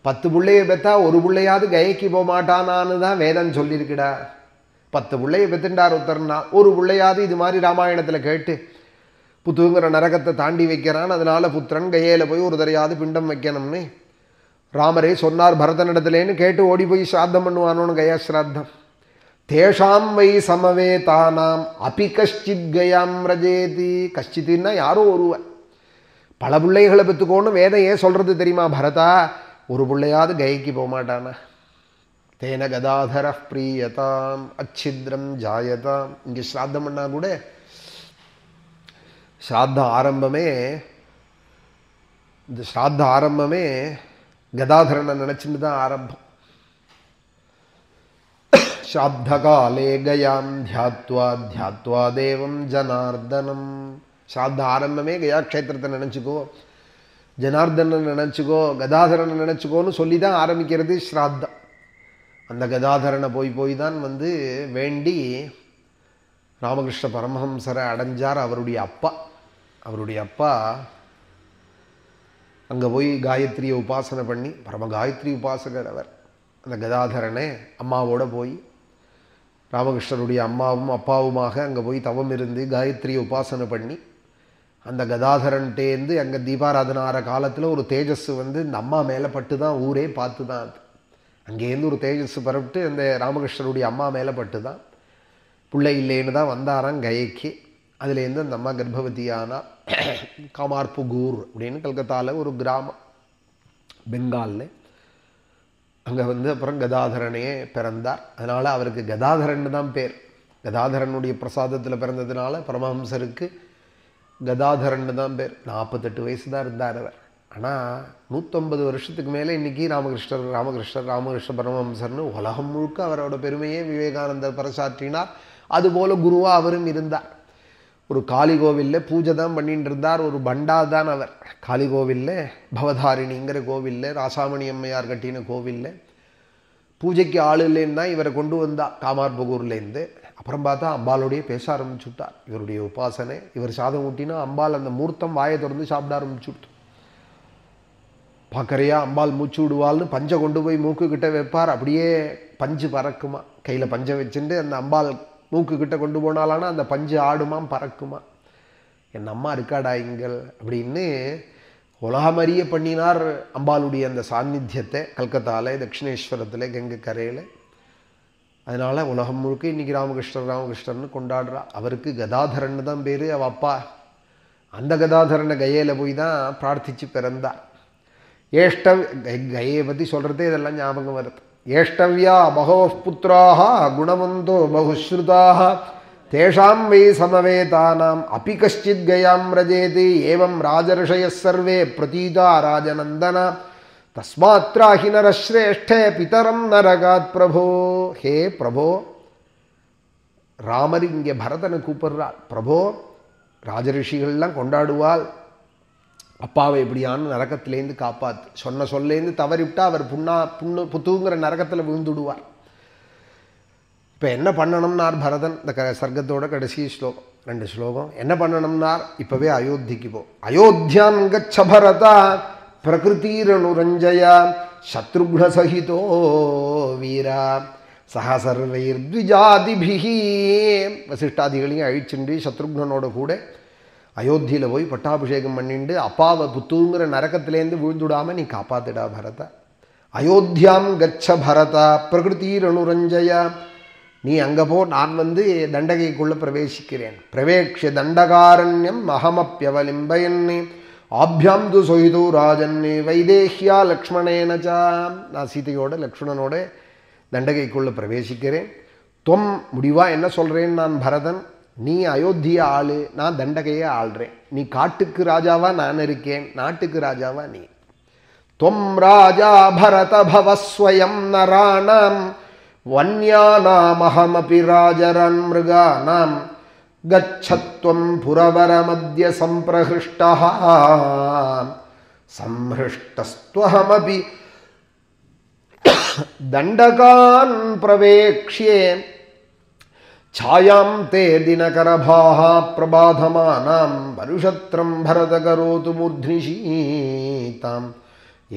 10 பிள்ளையை பெற்றா ஒரு பிள்ளையாவது கயைக்கு போக மாட்டானான்னு தான் வேதம் சொல்லியிருக்குடா. 10 பிள்ளையை பெற்றுண்டார் ஒருத்தர்னா ஒரு பிள்ளையாவது இது மாதிரி ராமாயணத்தில் கேட்டு புத்துங்கிற நரகத்தை தாண்டி வைக்கிறான். அதனால புத்திரன் கையில் போய் ஒரு தரையாவது பிண்டம் வைக்கணும்னு ராமரே சொன்னார் பரதனிடத்துலேன்னு கேட்டு ஓடி போய் ஸ்ராத்தம் பண்ணுவானோன்னு கயா ஸ்ராத்தம். தேஷாம் வை சமவேதானாம் அபி கஷ்டித் கயாம் ரஜேதி. கஷ்டித்தின்னா யாரோ ஒருவன். பல பிள்ளைகளை பெற்றுக்கோன்னு வேதம் ஏன் சொல்கிறது தெரியுமா? பரதா ஒரு பிள்ளையாவது கயைக்கு போக மாட்டானா? தேன கதாதர பிரியதாம் அச்சித்ரம் ஜாயதாம். இங்கே ஸ்ராத்தம் பண்ணால் கூட ஸ்ராத்த ஆரம்பமே கதாதரனை நினச்சின்னு தான் ஆரம்பம். ஸ்ராத்தகாலே கயாம் தியாத்வா தேவம் ஜனார்தனம். ஸ்ராத்த ஆரம்பமே கயா க்ஷேத்திரத்தை நினச்சிக்கோ, ஜனார்தனன் நினச்சிக்கோ, கதாதரனை நினச்சிக்கோன்னு சொல்லி தான் ஆரம்பிக்கிறது ஸ்ராத்தம். அந்த கதாதரனை போய் தான் வேண்டி ராமகிருஷ்ண பரமஹம்சரை அடைஞ்சார் அவருடைய அப்பா அங்கே போய் காயத்ரியை உபாசனை பண்ணி பரம காயத்ரி உபாசகர் அவர். அந்த கதாதரனை அம்மாவோட போய் ராமகிருஷ்ணருடைய அம்மாவும் அப்பாவுமாக அங்கே போய் தவம் இருந்து காயத்ரியை உபாசனை பண்ணி அந்த கதாதரன்ட்டேருந்து அங்கே தீபாராதனை ஆகிற காலத்தில் ஒரு தேஜஸ் இந்த அம்மா மேலே பட்டு தான் ஊரே பார்த்து தான் அது. அங்கேருந்து ஒரு தேஜஸ் பரப்பிட்டு அந்த ராமகிருஷ்ணருடைய அம்மா மேலே பட்டு தான் பிள்ளை இல்லைன்னு தான் வந்தாராம் கயைக்கு. அதுலேருந்து அந்த அம்மா கர்ப்பவதியானா. காமார்புகூர் அப்படின்னு கல்கத்தாவில் ஒரு கிராமம் பெங்காலில். அங்கே அப்புறம் கதாதரனையே பிறந்தார். அதனால் அவருக்கு கதாதரன் தான் பேர். கதாதரனுடைய பிரசாதத்தில் பிறந்ததுனால பரமஹம்சருக்கு கதாதரன் தான் பேர். 48 வயசு தான் இருந்தார் அவர். ஆனால் 150 வருஷத்துக்கு மேலே இன்றைக்கி ராமகிருஷ்ணர் பரமஹம்சர்னு உலகம் முழுக்க அவரோட பெருமையே விவேகானந்தர் பறைசாற்றினார். அதுபோல் குருவாக அவரும் இருந்தார். ஒரு காளி கோவிலில் பூஜை தான் பண்ணிட்டு இருந்தார். ஒரு பண்டா தான் அவர். காளி கோவிலில் பவதாரிணிங்கிற கோவிலில் ராசாமணி அம்மையார் கட்டின கோவிலில் பூஜைக்கு ஆள் இல்லைன்னு தான் இவரை கொண்டு வந்தார் காமார்புகூர்லேருந்து. அப்புறம் பார்த்தா அம்பாலோடையே பேச ஆரம்பிச்சுட்டார். இவருடைய உபாசனை. இவர் சாதம் ஊட்டினா அம்பாள் அந்த மூர்த்தம் வாயை திறந்து சாப்பிட ஆரம்பிச்சுட்டு பார்க்கறையா அம்பாள் மூச்சு விடுவாள்னு பஞ்சை கொண்டு போய் மூக்குக்கிட்ட வைப்பார். அப்படியே பஞ்சு பறக்குமா. கையில் பஞ்சை வச்சுட்டு அந்த அம்பாள் மூக்குக்கிட்ட கொண்டு போனாலானா அந்த பஞ்சு ஆடுமாம் பறக்குமா. என் அம்மா இருக்காடா இங்கள் அப்படின்னு உலகமறிய பண்ணினார் அம்பாளுடைய அந்த சாநித்தியத்தை. கல்கத்தாவில் தட்சிணேஸ்வரத்தில் கங்கை கரையில் அதனால் உலகம் முழுக்க இன்றைக்கி ராமகிருஷ்ணர்னு கொண்டாடுறா. அவருக்கு கதாதரன்னு தான் பேர். அவள் அப்பா அந்த கதாதரனை கயையில் போய் தான் பிரார்த்தித்து பிறந்தார். கயையை பற்றி சொல்கிறதே இதெல்லாம் ஞாபகம் வருது. ஏஷ்டவ்யா பகவ புத்திராக குணவந்தோ பகுஸ்ருதாக தேஷாம் வை சமவேதானாம் அபி கஷ்டித் கயாம் ரஜேதி ஏவம் ராஜர்ஷய சர்வே பிரதீதா ராஜநந்தனா தஸ்மாத்ராஹி நரஸ்ரேஷ்டே பிதரம் நரகாத் பிரபோ. ஹே பிரபோ, ராமர் இங்கே பரதனை கூப்பிடுறார். பிரபோ, ராஜரிஷிகள்லாம் கொண்டாடுவாள், அப்பாவை எப்படியான்னு நரகத்திலேருந்து காப்பாத்து. சொன்ன சொல்லேருந்து தவறிவிட்டா அவர் புத்துங்கிற நரகத்தில் விழுந்துடுவார். இப்போ என்ன பண்ணணும்னார் பரதன்? இந்த சர்க்கத்தோட கடைசி ஸ்லோகம், 2 ஸ்லோகம். என்ன பண்ணணும்னார்? இப்போவே அயோத்திக்கு போ. அயோத்தியாம் கச்ச பரதா பிரகிருதிரனுரஞ்சயா சத்ருக்ன சகிதோ வீரா சஹ சர்வைர்த்விஜாதிபிஹி. வசிஷ்டாதிகளையும் அழிச்சுண்டு சத்ருக்னனோட கூட அயோத்தியில் போய் பட்டாபிஷேகம் பண்ணிட்டு அப்பாவை புத்துங்கிற நரக்கத்திலேருந்து விழுந்துடாமல் நீ காப்பாத்துடா பரதா. அயோத்தியாம் கச்ச பரதா பிரகிருதிரனுரஞ்சயா. நீ அங்கே போ, நான் தண்டகைக்குள்ளே பிரவேசிக்கிறேன். பிரவேக்ஷ தண்டகாரண்யம் அகமப்பியவலிம்பயன்னே ஆபியாம் து சொய்து ராஜன்னே வைதேஹ்யா லக்ஷ்மணேனச்சா. நான் சீதையோட லக்ஷ்மணனோட தண்டகைக்குள்ளே பிரவேசிக்கிறேன். தொம் முடிவா என்ன சொல்கிறேன் நான் பரதன்? நீ அயோத்தியை ஆளு, நான் தண்டகையை ஆள்றேன். நீ காட்டுக்கு ராஜாவா நான் இருக்கேன், நாட்டுக்கு ராஜாவா நீ. தொம் ராஜா பரத பவஸ்வயம் நராணாம் வன்யானாமஹமபி ராஜரன் மிருகானாம் கச்சத்வம் புரவரமத்ய சம்பிரஹிஷ்டஹ சம்ஹிஷ்டஸ்த்வஹமபி தண்டகான் பிரவேக்ஷ்யே ಛಾಯಾಂ ತೇ ದಿನಕರಭಾಹ ಪ್ರಬಾಧಮಾನಾಂ ವರುಷತ್ರಂ ಭರತಕರೋತು ಮೂರ್ಧ್ನಿಶೀತಾಂ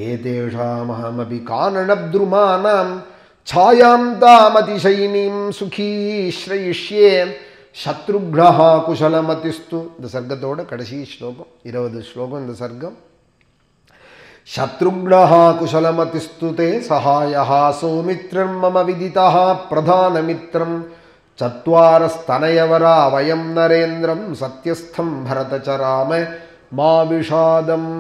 ಏತೇಷಾಮಹಮಪಿ ಕಾನನಬ್ದ್ರುಮಾನಾಂ ಛಾಯಾಂ ತಾಮತಿಶೈನೀಂ ಸುಖೀ ಶ್ರಯಿಷ್ಯೇ ಶತ್ರುಘ್ನಃ ಕುಶಲಮತಿಸ್ತು. இந்த சர்க்கத்தோட கடைசி ஸ்லோகம், 20 ஸ்லோகம் இந்த சர்க்கம். शत्रुघ्नः कुशलमतिस्तु ते सहायः सौमित्रं मम विदितः प्रधानमित्रं चत्वारस्तनयवरा वयं नरेन्द्रं सत्यस्थं भरतचराम मा விஷாதம்.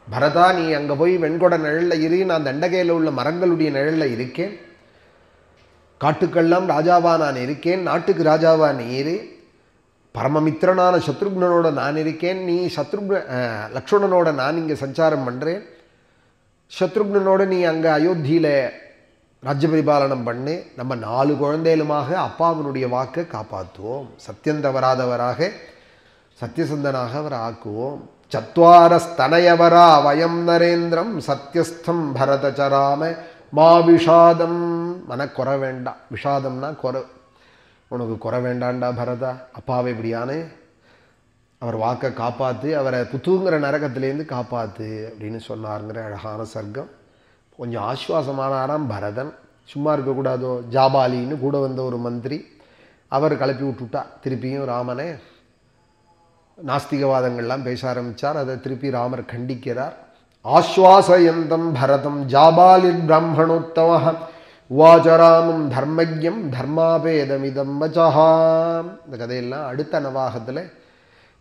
பரதா, நீ அங்கே போய் வெண்கொட நிழலில் இரு, நான் தண்டகையில் உள்ள மரங்களுடைய நிழலில் இருக்கேன். காட்டுக்கெல்லாம் ராஜாவா நான் இருக்கேன், நாட்டுக்கு ராஜாவா நீ இரு. பரமமித்திரனான சத்ருக்னனோட நான் இருக்கேன், நீ லக்ஷ்மணனோட நான் இங்கே சஞ்சாரம் பண்ணுறேன். சத்ருக்னனோட நீ அங்கே அயோத்தியில் ராஜ்ய பரிபாலனம் பண்ணு. நம்ம 4 குழந்தைகளுமாக அப்பாவினுடைய வாக்கை காப்பாற்றுவோம். சத்தியம் தவறாதவராக சத்தியசந்தனாக அவர் ஆக்குவோம். சத்வாரஸ்தனயவரா வயம் நரேந்திரம் சத்தியஸ்தம் பரதச்சராம மா விஷாதம். மனக்குறை வேண்டாம். விஷாதம்னா குறை, உனக்கு குறை வேண்டாண்டா பரதா. அப்பாவை இப்படியானு அவர் வாக்கை காப்பாற்று, அவரை புத்துங்கிற நரகத்திலேருந்து காப்பாற்று அப்படின்னு சொன்னாருங்கிற அழகான சர்க்கம். கொஞ்சம் ஆஸ்வாசமானாராம் பரதன். சும்மா இருக்கக்கூடாதோ. ஜாபாலின்னு கூட வந்த ஒரு மந்திரி, அவர் கிளப்பி விட்டுட்டா திருப்பியும் ராமனை. நாஸ்திகவாதங்கள்லாம் பேச ஆரம்பித்தார். அதை திருப்பி ராமர் கண்டிக்கிறார். ஆஸ்வாசயந்தம் பரதம் ஜாபாலிர் பிராமணோத்தம உவாச்சராமம் தர்மஜம் தர்மாபேதமிதம் வச்சஹா. இந்த கதையெல்லாம் அடுத்த நவாகத்தில்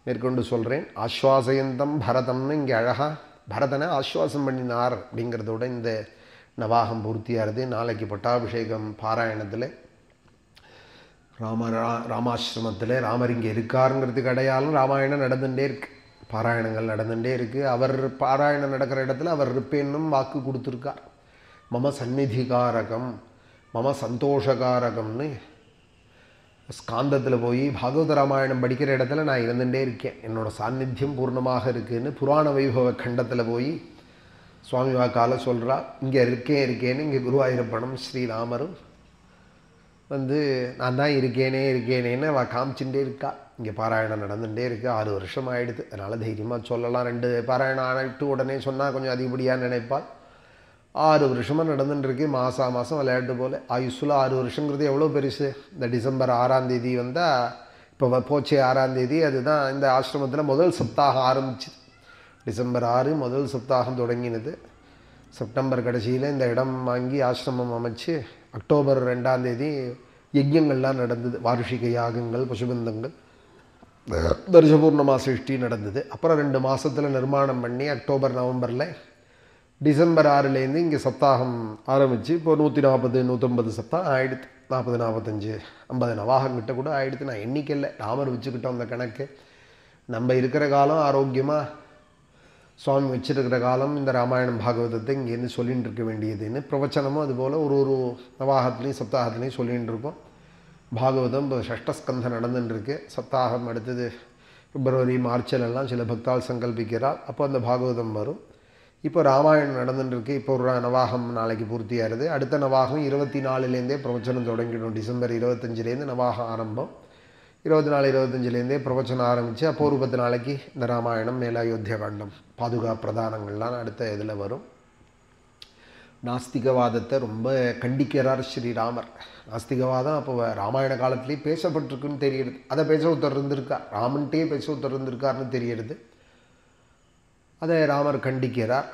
மேற்கொண்டு சொல்கிறேன். ஆஸ்வாசயந்தம் பரதம்னு இங்கே அழகாக பரதனை ஆஸ்வாசம் பண்ணினார் அப்படிங்கிறதோட இந்த நவாகம் பூர்த்தியாகிறது. நாளைக்கு பட்டாபிஷேகம் பாராயணத்தில் ராமாசிரமத்தில் ராமர் இங்கே இருக்காருங்கிறதுக்கு அடையாளம் ராமாயணம் நடந்துகிட்டே இருக்குது, பாராயணங்கள் நடந்துகிட்டே இருக்குது. அவர் பாராயணம் நடக்கிற இடத்துல அவர் இருப்பேன்னும் வாக்கு கொடுத்துருக்கார். மம சந்நிதிகாரகம் மம சந்தோஷகாரகம்னு ஸ்காந்தத்தில் போய் பாகவத ராமாயணம் படிக்கிற இடத்துல நான் இருந்துகிட்டே இருக்கேன், என்னோடய சாநித்தியம் பூர்ணமாக இருக்குதுன்னு புராண வைபவ கண்டத்தில் போய் சுவாமி வாக்கால சொல்கிறா. இங்கே இருக்கேன்னு இங்கே குருவாயூரப்பனும் ஸ்ரீராமரும் நான் தான் இருக்கேனேன்னு அவள் காமிச்சுட்டே இருக்கா. இங்கே பாராயணம் நடந்துகிட்டே இருக்குது. 6 வருஷம் ஆகிடுது. அதனால் தைரியமாக சொல்லலாம். 2 பாராயணம் ஆகிட்டு உடனே சொன்னால் கொஞ்சம் அதிகப்படியாக நினைப்பாள். 6 வருஷமாக நடந்துட்டுருக்கு. மாதம் விளையாட்டு போல். ஆயுஷில் 6 வருஷங்கிறது எவ்வளோ பெருசு. இந்த டிசம்பர் 6ஆம் தேதி வந்தால் இப்போ போச்சே 6ஆம் தேதி, அதுதான் இந்த ஆசிரமத்தில் முதல் சப்தாகம் ஆரம்பிச்சு. டிசம்பர் 6 முதல் சப்தாகம் தொடங்கினது. செப்டம்பர் கடைசியில் இந்த இடம் வாங்கி ஆசிரமம் அமைச்சு அக்டோபர் 2ஆம் தேதி யஜ்யங்கள்லாம் நடந்தது. வார்ஷிக யாகங்கள், பசுபந்தங்கள், தர்சபூர்ணமா சிருஷ்டி நடந்தது. அப்புறம் 2 மாதத்தில் நிர்மாணம் பண்ணி அக்டோபர் நவம்பரில் டிசம்பர் 6லேருந்து இங்கே சப்தாகம் ஆரம்பித்து இப்போ 140 150 சப்தாகம் ஆகிடுது. 40 45 50 நவாகங்கிட்ட கூட ஆகிடுது. நான் எண்ணிக்கையில் ராமர் வச்சுக்கிட்டோம் அந்த கணக்கு. நம்ம இருக்கிற காலம் ஆரோக்கியமாக சுவாமி வச்சுருக்கிற காலம் இந்த ராமாயணம் பாகவதத்தை இங்கேருந்து சொல்லிகிட்டு இருக்க வேண்டியதுன்னு பிரவச்சனமும் அதுபோல் ஒரு நவாகத்துலேயும் சப்தாகத்துலேயும் சொல்லிகிட்டு இருக்கோம். பாகவதம் இப்போ ஷஷ்டஸ்கந்தம் நடந்துட்டுருக்கு. சப்தாகம் அடுத்தது பிப்ரவரி மார்ச்சிலெல்லாம் சில பக்தால் சங்கல்பிக்கிறார். அப்போ அந்த பாகவதம் வரும். இப்போ ராமாயணம் நடந்துட்டுருக்கு. இப்போ ஒரு நவாகம் நாளைக்கு பூர்த்தியாகிறது. அடுத்த நவாகம் 24லேருந்தே பிரவச்சனம் தொடங்கிடும். டிசம்பர் 25லேருந்து நவாகம் ஆரம்பம். 24 25லேருந்தே பிரவச்சனம் ஆரம்பித்து அப்போ ஒரு 10 நாளைக்கு இந்த ராமாயணம் மேல அயோத்தியா காண்டம் பாதுகா பிரதானங்கள்லாம் அடுத்த இதில் வரும். நாஸ்திகவாதத்தை ரொம்ப கண்டிக்கிறார் ஸ்ரீராமர். நாஸ்திகவாதம் அப்போ ராமாயண காலத்துலேயே பேசப்பட்டிருக்குன்னு தெரியுது. அதை பேச ஒருத்தர் இருந்திருக்கார், ராமன்ட்டே பேச ஒருத்தர் இருந்திருக்காருன்னு தெரியுது. அதை ராமர் கண்டிக்கிறார்.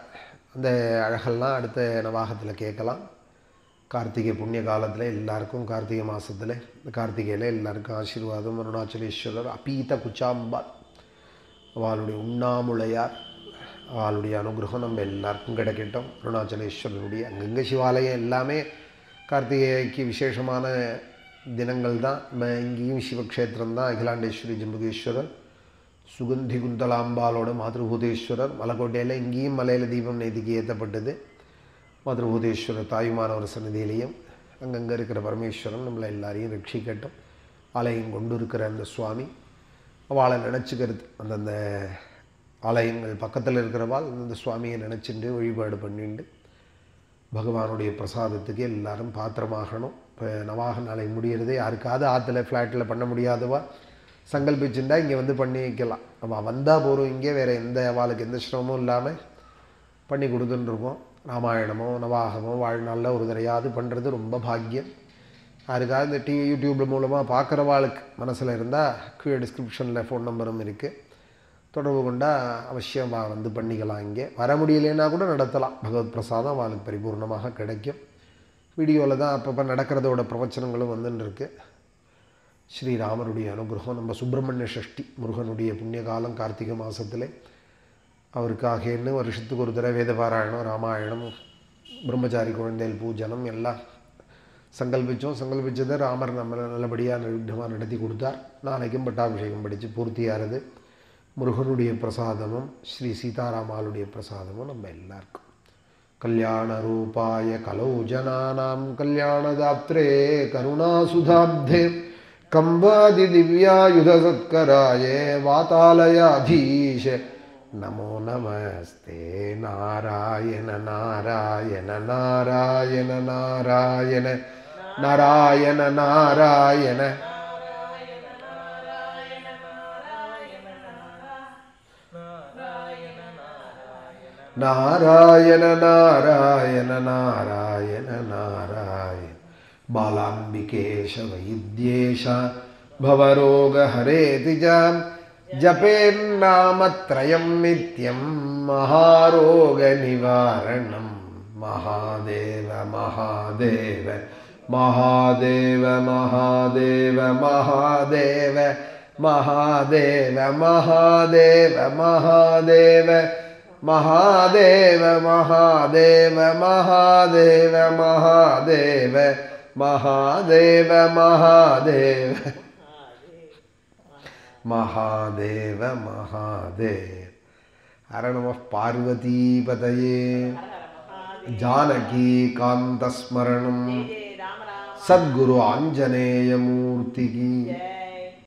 அந்த அழகெல்லாம் அடுத்த நவாகத்தில் கேட்கலாம். கார்த்திகை புண்ணிய காலத்தில் எல்லாருக்கும் கார்த்திகை மாதத்தில் இந்த கார்த்திகையில் எல்லாருக்கும் ஆசீர்வாதம். அருணாச்சலேஸ்வரர், அபீத குச்சாம்பாள், அவளுடைய உண்ணாமுலையார், அவளுடைய அனுகிரகம் நம்ம எல்லாருக்கும் கிடைக்கட்டும். அருணாச்சலேஸ்வரருடைய அங்கங்கே சிவாலயம் எல்லாமே கார்த்திகைக்கு விசேஷமான தினங்கள் தான். நம்ம இங்கேயும் சிவக்ஷேத்திரம் தான். அகிலாண்டேஸ்வரி ஜம்புகேஸ்வரர், சுகந்தி குந்தலாம்பாலோட மாத்ருபூதேஸ்வரர், மலைக்கோட்டையில் இங்கேயும் மலையில் தீபம் நேதிக்கு ஏற்றப்பட்டது. மாத்ருபூதேஸ்வரர் தாயுமானவர் சன்னதியிலையும் அங்கங்கே இருக்கிற பரமேஸ்வரன் நம்மளை எல்லாரையும் ரட்சிக்கட்டும். ஆலயம் கொண்டு இருக்கிற அந்த சுவாமி அவளை நினச்சிக்கிறது. அந்தந்த ஆலயங்கள் பக்கத்தில் இருக்கிறவாள் அந்த சுவாமியை நினச்சிட்டு வழிபாடு பண்ணிட்டு பகவானுடைய பிரசாதத்துக்கு எல்லாரும் பாத்திரமாகணும். இப்போ நவாக நாளை முடிகிறது. யாருக்காவது ஆற்றுல ஃப்ளாட்டில் பண்ண முடியாதவா சங்கல்பிச்சுட்டா இங்கே வந்து பண்ணி வைக்கலாம். அவள் வந்தால் போகிறோம். இங்கே வேறு எந்த அவளுக்கு எந்த சிரமமும் இல்லாமல் பண்ணி கொடுத்துட்டுருக்கோம். ராமாயணமோ நவாகமோ வாழ்நாளில் ஒரு தடையாவது பண்ணுறது ரொம்ப பாக்கியம். யாருக்காவது இந்த யூடியூப் மூலமாக பார்க்குறவாளுக்கு மனசில் இருந்தால் கீழே டிஸ்கிரிப்ஷனில் ஃபோன் நம்பரும் இருக்குது. தொடர்பு கொண்டால் அவசியம் வந்து பண்ணிக்கலாம். இங்கே வர முடியலைன்னா கூட நடத்தலாம். பகவத் பிரசாதம் அவளுக்கு பரிபூர்ணமாக கிடைக்கும். வீடியோவில் தான் அப்பப்போ நடக்கிறதோட பிரவச்சனங்களும் வந்துன்னு ஸ்ரீராமருடைய அனுகிரகம். நம்ம சுப்பிரமணிய சஷ்டி முருகனுடைய புண்ணிய காலம் கார்த்திகை மாதத்தில் அவருக்காகன்னு வருஷத்துக்கு ஒரு தடவை வேத பாராயணம், ராமாயணம், பிரம்மச்சாரி குழந்தைகள் பூஜனம் எல்லாம் சங்கல்பித்ததை ராமர் நம்ம நல்லபடியாக நிர்விக்னமாக நடத்தி கொடுத்தார். நாளைக்கும் பட்டாபிஷேகம் படித்து பூர்த்தியாகிறது. முருகனுடைய பிரசாதமும் ஸ்ரீ சீதாராமாளுடைய பிரசாதமும் நம்ம எல்லாருக்கும். கல்யாண ரூபாய கலௌ ஜனானாம் கல்யாணதாத்ரே கருணாசுதாப்தே கம்பாதி திவ்யாயுத சத்கராயே வாதாலயாதீஷ நமோ நமஸ்தே. நாராயண நாராயண நாராயண நாராயண நாராயண நாராயண நாராயண நாராயண நாராயண நாராயண. பாலாம்பிகேஷ வைத்யேஷ பவரோகஹரேதி ஜ ஜபேர்நாமத்ரயம் நித்யம் மகாரோக நிவாரணம். மகாதேவ மகாதேவ மகாதேவ மகாதேவ மகாதேவ மகாதேவ மகாதேவ மகாதேவ மகாதேவ மகாதேவ மகாதேவ மகாதேவ மகாதேவ மகாதேவ மகாதேவ மகாதேவ. ஹர நம பார்வதீபதயே. ஜானகி காந்தஸ்மரணம். சத்குரு ஆஞ்சநேய மூர்த்திகி.